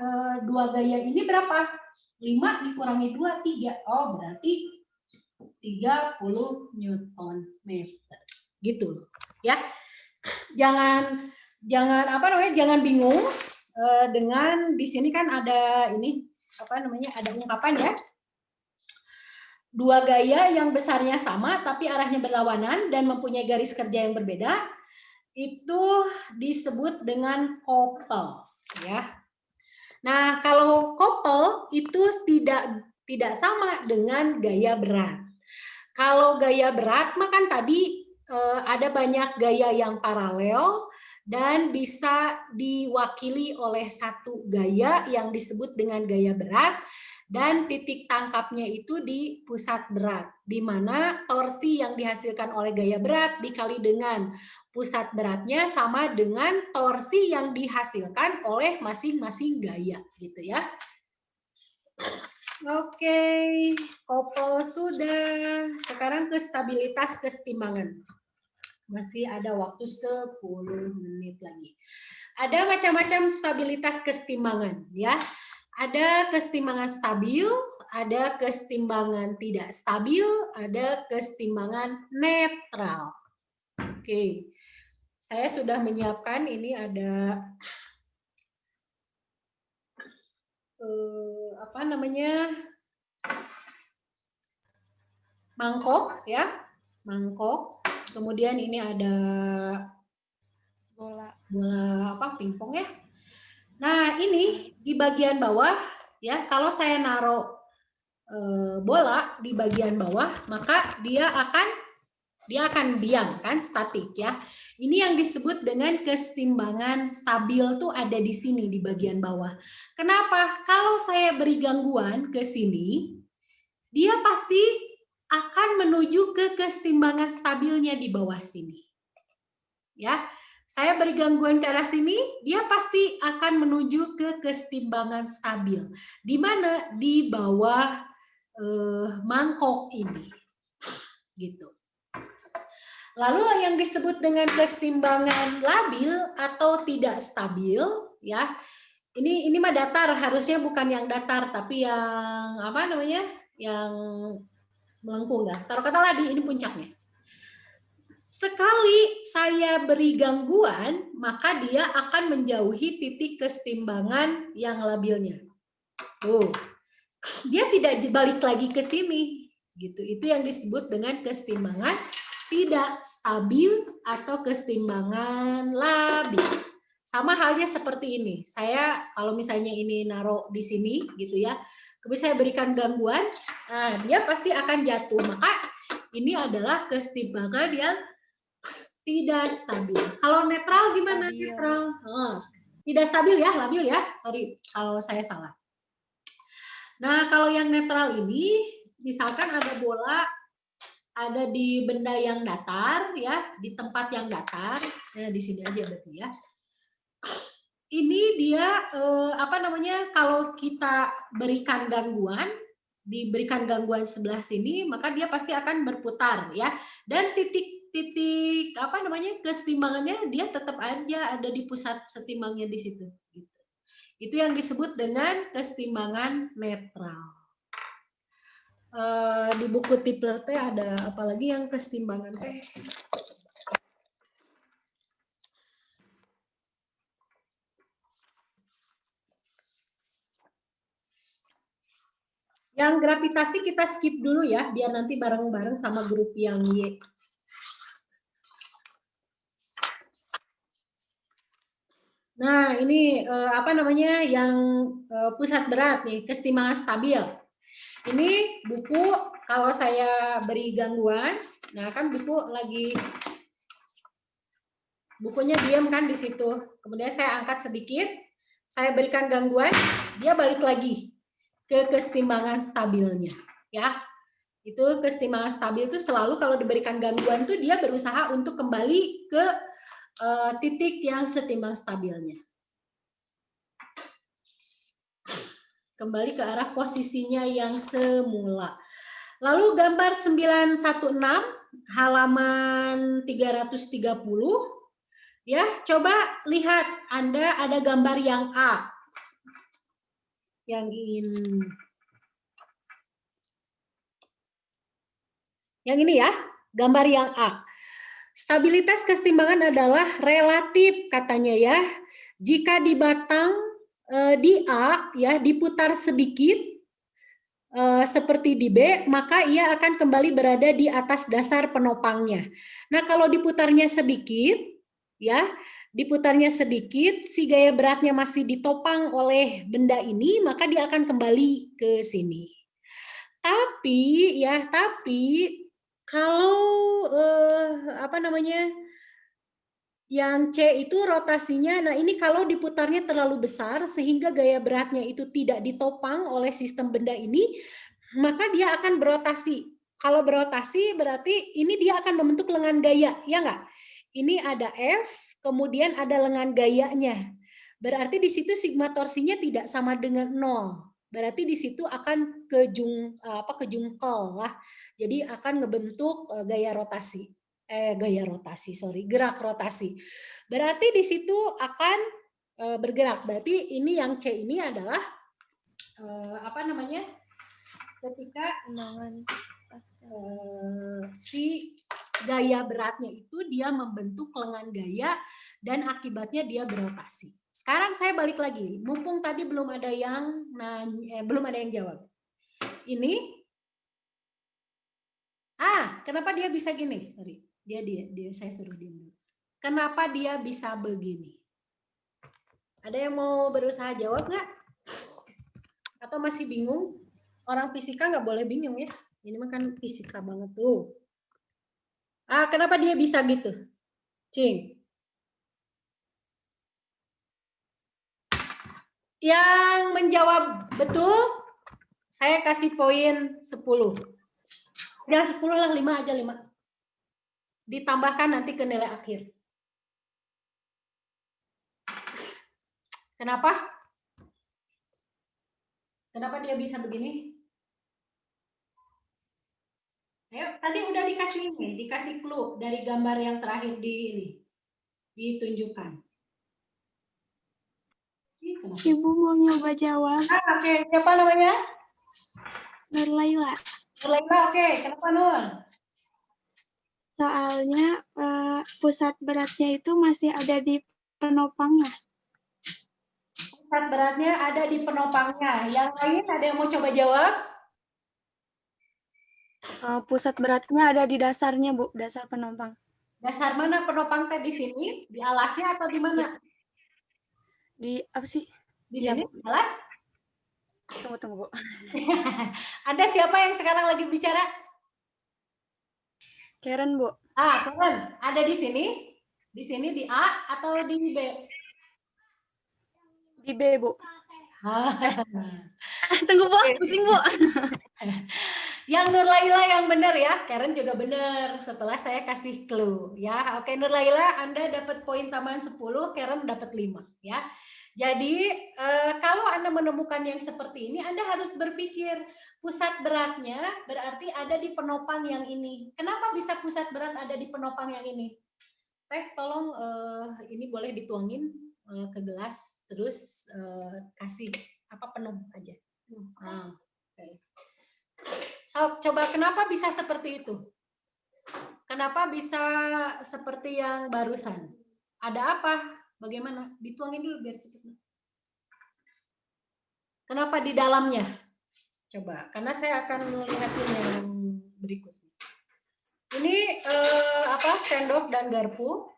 dua gaya ini berapa? 5 dikurangi 2 3. Oh, berarti 30 Newton meter. Gitu loh. Ya. Jangan bingung dengan di sini kan ada ini ada ungkapan ya. Dua gaya yang besarnya sama tapi arahnya berlawanan dan mempunyai garis kerja yang berbeda itu disebut dengan kopel ya. Nah, kalau kopel itu tidak sama dengan gaya berat. Kalau gaya berat maka tadi ada banyak gaya yang paralel dan bisa diwakili oleh satu gaya yang disebut dengan gaya berat dan titik tangkapnya itu di pusat berat, di mana torsi yang dihasilkan oleh gaya berat dikali dengan pusat beratnya sama dengan torsi yang dihasilkan oleh masing-masing gaya, gitu ya. Oke, kopel sudah. Sekarang ke stabilitas kesetimbangan. Masih ada waktu 10 menit lagi. Ada macam-macam stabilitas kesetimbangan ya. Ada kesetimbangan stabil, ada kesetimbangan tidak stabil, ada kesetimbangan netral. Oke. Saya sudah menyiapkan ini ada mangkok ya, mangkok. Kemudian ini ada bola pingpong ya. Nah, ini di bagian bawah ya, kalau saya naruh bola di bagian bawah, maka dia akan diam kan, statik ya. Ini yang disebut dengan kesetimbangan stabil tuh ada di sini di bagian bawah. Kenapa? Kalau saya beri gangguan ke sini, dia pasti akan menuju ke kesetimbangan stabilnya di bawah sini. Ya, saya beri gangguan ke arah sini, dia pasti akan menuju ke kesetimbangan stabil. Di mana? Di bawah mangkok ini. Gitu. Lalu yang disebut dengan kesetimbangan labil atau tidak stabil, ya. Ini mah datar, harusnya bukan yang datar, tapi yang yang melengkung ya. Taruh kata ladi, ini puncaknya. Sekali saya beri gangguan, maka dia akan menjauhi titik kesetimbangan yang labilnya. dia tidak balik lagi ke sini gitu. Itu yang disebut dengan kesetimbangan tidak stabil atau kesetimbangan labil. Sama halnya seperti ini. Saya kalau misalnya ini naruh di sini gitu ya, kemudian saya berikan gangguan, nah dia pasti akan jatuh. Maka ini adalah kesetimbangan yang tidak stabil. Kalau netral gimana? Stabil. Netral. Tidak stabil ya, labil ya. Sorry kalau saya salah. Nah, kalau yang netral ini, misalkan ada bola, ada di benda yang datar, ya, di tempat yang datar. Nah, di sini aja berarti ya. Ini dia kalau kita berikan gangguan, diberikan gangguan sebelah sini, maka dia pasti akan berputar ya. Dan titik kesetimbangannya dia tetap aja ada di pusat setimbangnya di situ. Gitu. Itu yang disebut dengan kesetimbangan netral. Di buku Tipler teh ada apalagi yang kesetimbangan teh? Yang gravitasi kita skip dulu ya, biar nanti bareng-bareng sama grup yang Y. Nah, ini yang pusat berat nih, kesetimbangan stabil. Ini buku kalau saya beri gangguan, nah kan bukunya diam kan di situ. Kemudian saya angkat sedikit, saya berikan gangguan, dia balik lagi ke kesetimbangan stabilnya, ya. Itu kesetimbangan stabil itu selalu kalau diberikan gangguan tuh dia berusaha untuk kembali ke titik yang setimbang stabilnya. Kembali ke arah posisinya yang semula. Lalu gambar 916 halaman 330 ya, coba lihat Anda ada gambar yang A. Yang ini ya, gambar yang A. Stabilitas kesetimbangan adalah relatif katanya ya. Jika di batang di A ya diputar sedikit seperti di B, maka ia akan kembali berada di atas dasar penopangnya. Nah, kalau diputarnya sedikit ya, diputarnya sedikit, si gaya beratnya masih ditopang oleh benda ini, maka dia akan kembali ke sini. Tapi kalau yang C itu rotasinya, nah ini kalau diputarnya terlalu besar sehingga gaya beratnya itu tidak ditopang oleh sistem benda ini, maka dia akan berotasi. Kalau berotasi berarti ini dia akan membentuk lengan gaya, ya enggak? Ini ada F, kemudian ada lengan gayanya. Berarti di situ sigma torsinya tidak sama dengan 0. Berarti di situ akan kejungkel lah. Jadi akan ngebentuk gerak rotasi. Berarti di situ akan bergerak. Berarti ini yang C ini adalah ketika si gaya beratnya itu dia membentuk lengan gaya dan akibatnya dia berotasi. Sekarang saya balik lagi, mumpung tadi belum ada yang jawab. Ini kenapa dia bisa gini? Sorry. Dia saya suruh diam dulu. Kenapa dia bisa begini? Ada yang mau berusaha jawab nggak? Atau masih bingung? Orang fisika nggak boleh bingung ya. Ini mah kan fisika banget tuh. Kenapa dia bisa gitu? Cing. Yang menjawab betul, saya kasih poin 10. Ya 10 lah, 5 aja 5. Ditambahkan nanti ke nilai akhir. Kenapa? Kenapa dia bisa begini? Ayo, tadi udah dikasih clue dari gambar yang terakhir ditunjukkan. Ibu mau nyoba jawab. Oke. Siapa namanya? Nur Laila. Nur Laila, oke. Kenapa Nur? Soalnya pusat beratnya itu masih ada di penopangnya. pusat beratnya ada di penopangnya. Yang lain ada yang mau coba jawab? Pusat beratnya ada di dasarnya, Bu, dasar penopang. Dasar mana penopang teh di sini? Di alasnya atau di mana? Di apa sih? Di Iya, sini? Bu. Alas? Tunggu, Bu. Ada siapa yang sekarang lagi bicara? Karen, Bu. Karen, ada di sini? Di sini di A atau di B? Di B, Bu. Ah. Tunggu, Bu. Pusing, Bu. Yang Nur Laila yang benar ya, Karen juga benar setelah saya kasih clue ya. Oke Nur Laila, Anda dapat poin tambahan 10, Karen dapat 5 ya. Jadi kalau Anda menemukan yang seperti ini, Anda harus berpikir pusat beratnya berarti ada di penopang yang ini. Kenapa bisa pusat berat ada di penopang yang ini? Teh tolong ini boleh dituangin ke gelas, terus kasih penuh aja. Okay. So, coba kenapa bisa seperti itu? Kenapa bisa seperti yang barusan? Ada apa? Bagaimana? Dituangin dulu biar cepat. Kenapa di dalamnya? Coba, karena saya akan melihatin yang berikutnya. Ini sendok dan garpu.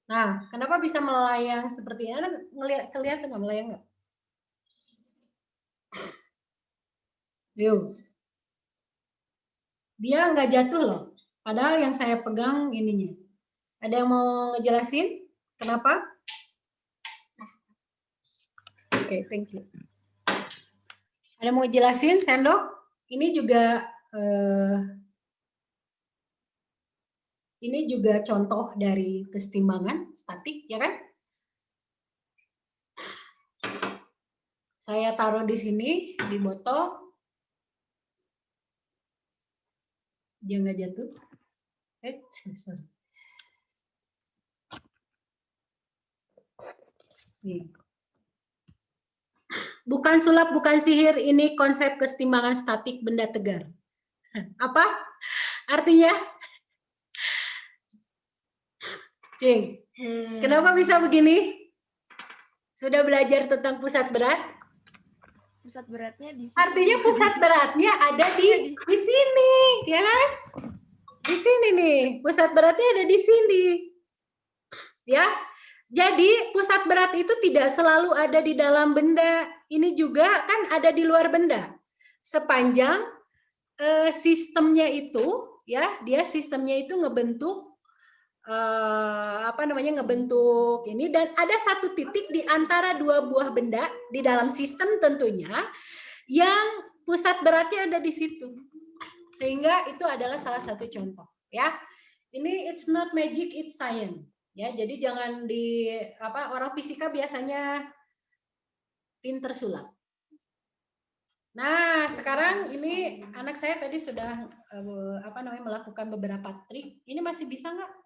Nah, kenapa bisa melayang seperti ini? Kelihatan nggak melayang nggak? Yuk. Dia nggak jatuh loh. Padahal yang saya pegang ininya. Ada yang mau ngejelasin? Kenapa? Oke, thank you. Ada yang mau ngejelasin sendok? Ini juga contoh dari kesetimbangan statik, ya kan? Saya taruh di sini, di botol. Dia nggak jatuh. Sorry. Nih. Bukan sulap, bukan sihir, ini konsep kesetimbangan statik benda tegar. Apa artinya? Cing, kenapa bisa begini? Sudah belajar tentang pusat berat? Pusat beratnya di sini. Artinya pusat beratnya ada di sini, ya kan? Di sini nih, pusat beratnya ada di sini. Ya. Jadi pusat berat itu tidak selalu ada di dalam benda. Ini juga kan ada di luar benda. Sepanjang sistemnya itu, ya, dia sistemnya itu ngebentuk ngebentuk ini, dan ada satu titik di antara dua buah benda di dalam sistem tentunya yang pusat beratnya ada di situ, sehingga itu adalah salah satu contoh ya. Ini it's not magic, it's science ya. Jadi jangan orang fisika biasanya pinter sulap. Nah sekarang ini anak saya tadi sudah melakukan beberapa trik. Ini masih bisa nggak?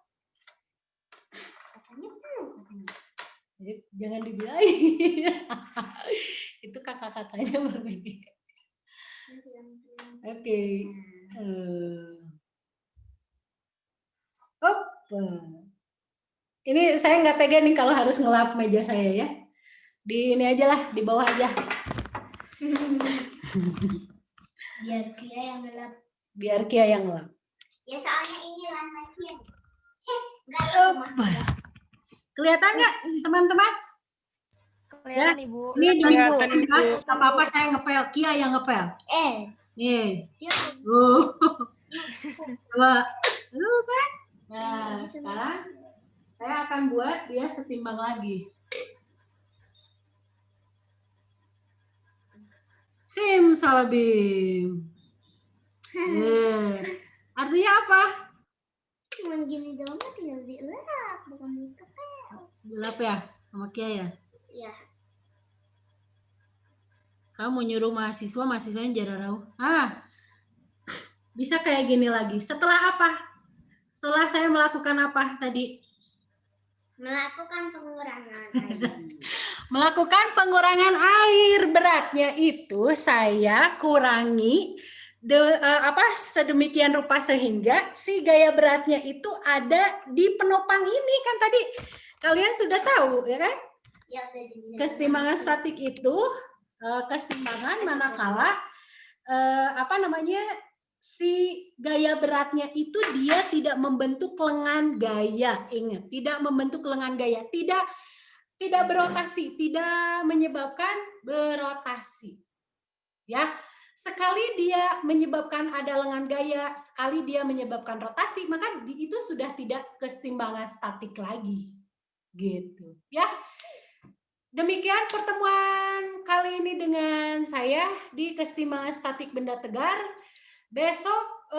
Jadi, jangan dibilangin. Itu kakak-kakaknya berbeda. Oke. Ini saya nggak tega nih kalau harus ngelap meja saya ya. Di ini aja lah, di bawah aja. Biar Kia yang gelap. Biar Kia yang ngelap. Ya soalnya ini lantainya. Nggak lupa. Kelihatan nggak teman-teman? Kelihatan Ya? Ibu. Ini dulu. Kelihatan, Ibu. Apa-apa saya ngepel, Kia yang ngepel. Nih. Dia Coba. Kan? Nah, sekarang saya akan buat dia setimbang lagi. Simsalabim. Artinya apa? cuman gini doang, tinggal dilap, bukan dikepel. Gelap ya, sama Kia ya? Iya. Kamu nyuruh mahasiswanya jarak jauh. Bisa kayak gini lagi. Setelah apa? Setelah saya melakukan apa tadi? Melakukan pengurangan air. Melakukan pengurangan air, beratnya itu saya kurangi sedemikian rupa sehingga si gaya beratnya itu ada di penopang ini, kan tadi kalian sudah tahu ya kan? Ya, udah dibilang. Kesetimbangan statik itu kesetimbangan manakala si gaya beratnya itu dia tidak membentuk lengan gaya. Ingat, tidak membentuk lengan gaya, tidak berotasi, tidak menyebabkan berotasi. Ya, sekali dia menyebabkan ada lengan gaya, sekali dia menyebabkan rotasi, maka itu sudah tidak kesetimbangan statik lagi. Gitu, ya. Demikian pertemuan kali ini dengan saya di kesetimbangan statik benda tegar. Besok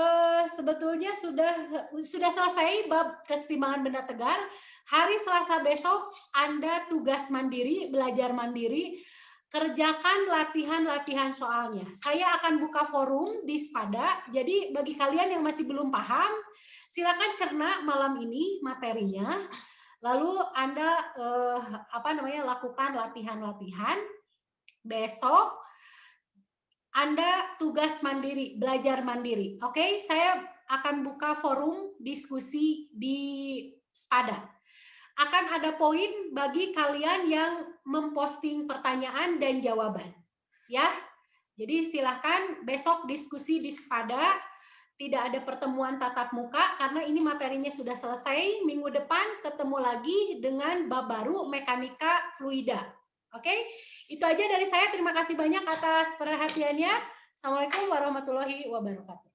sebetulnya sudah selesai bab kesetimbangan benda tegar. Hari Selasa besok Anda tugas mandiri, belajar mandiri, kerjakan latihan-latihan soalnya. Saya akan buka forum di Spada. Jadi bagi kalian yang masih belum paham, silakan cerna malam ini materinya. Lalu Anda lakukan latihan-latihan. Besok Anda tugas mandiri, belajar mandiri. Oke, saya akan buka forum diskusi di Spada. Akan ada poin bagi kalian yang memposting pertanyaan dan jawaban. Ya. Jadi silakan besok diskusi di Spada. Tidak ada pertemuan tatap muka karena ini materinya sudah selesai. Minggu depan ketemu lagi dengan bab baru mekanika fluida. Oke, itu aja dari saya. Terima kasih banyak atas perhatiannya. Assalamualaikum warahmatullahi wabarakatuh.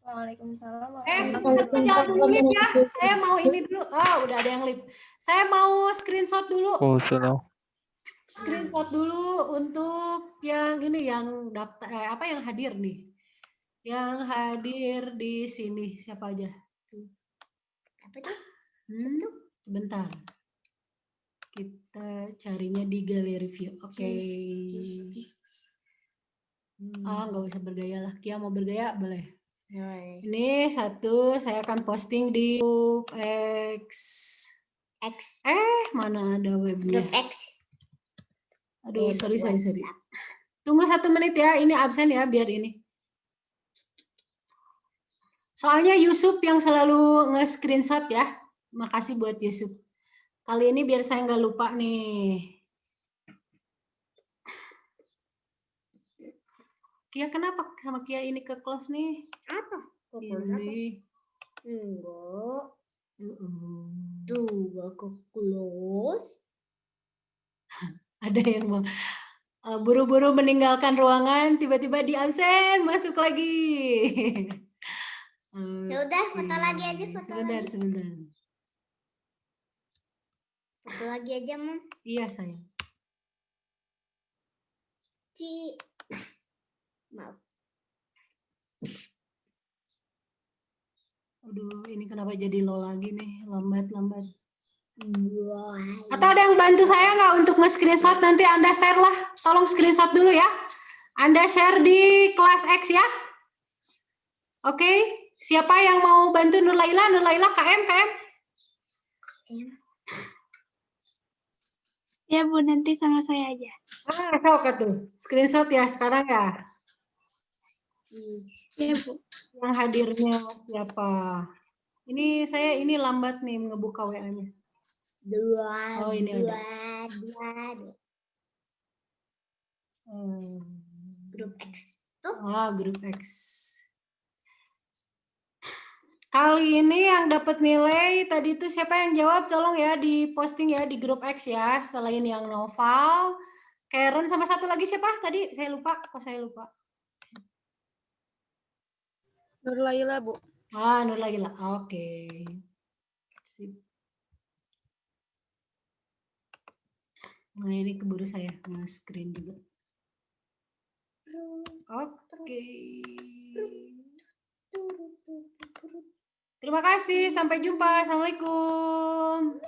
Waalaikumsalam. Sebentar, jangan dulu lip ya. Saya mau ini dulu. Udah ada yang lip. Saya mau screenshot dulu. Oh, sudah. Screenshot dulu untuk yang ini, yang daftar yang hadir nih. Yang hadir di sini siapa aja? Apa tuh? Sebentar. Kita carinya di galeri view. Oke. Nggak usah bergaya lah. Kia mau bergaya boleh. Ini satu saya akan posting di grup X. Mana ada webnya? Grup X. Aduh, sorry. Tunggu 1 menit ya. Ini absen ya biar ini. Soalnya Yusuf yang selalu nge-screenshot ya. Makasih buat Yusuf. Kali ini biar saya nggak lupa nih. Kia kenapa sama Kia ini ke close nih? Apa? Ini. Enggak. Tuh, aku close. Ada yang mau buru-buru meninggalkan ruangan, tiba-tiba di absen, masuk lagi. Ya udah, foto lagi aja, Sebentar. Foto lagi aja, Mam. Iya, sayang. Maaf. Aduh, ini kenapa jadi low lagi nih? Lambat. Wow. Atau ada yang bantu saya nggak untuk nge-screenshot? Nanti Anda share lah. Tolong screenshot dulu ya. Anda share di kelas X ya. Oke. Siapa yang mau bantu Nur Laila, KM? Ya Bu, nanti sama saya aja. Sok tuh. Screenshot ya sekarang ya. Ya Bu. Yang hadirnya siapa? Ini lambat nih ngebuka WA-nya. Oh, ini ada. Grup X tuh. Grup X. Kali ini yang dapat nilai tadi itu siapa yang jawab? Tolong ya di posting ya di grup X ya. Selain yang Noval, Karen sama satu lagi siapa tadi? Saya lupa. Nur Laila, Bu. Nur Laila. Oke. Sip. Nah, ini keburu saya nge-screen juga. Oke. Terima kasih. Sampai jumpa. Assalamualaikum.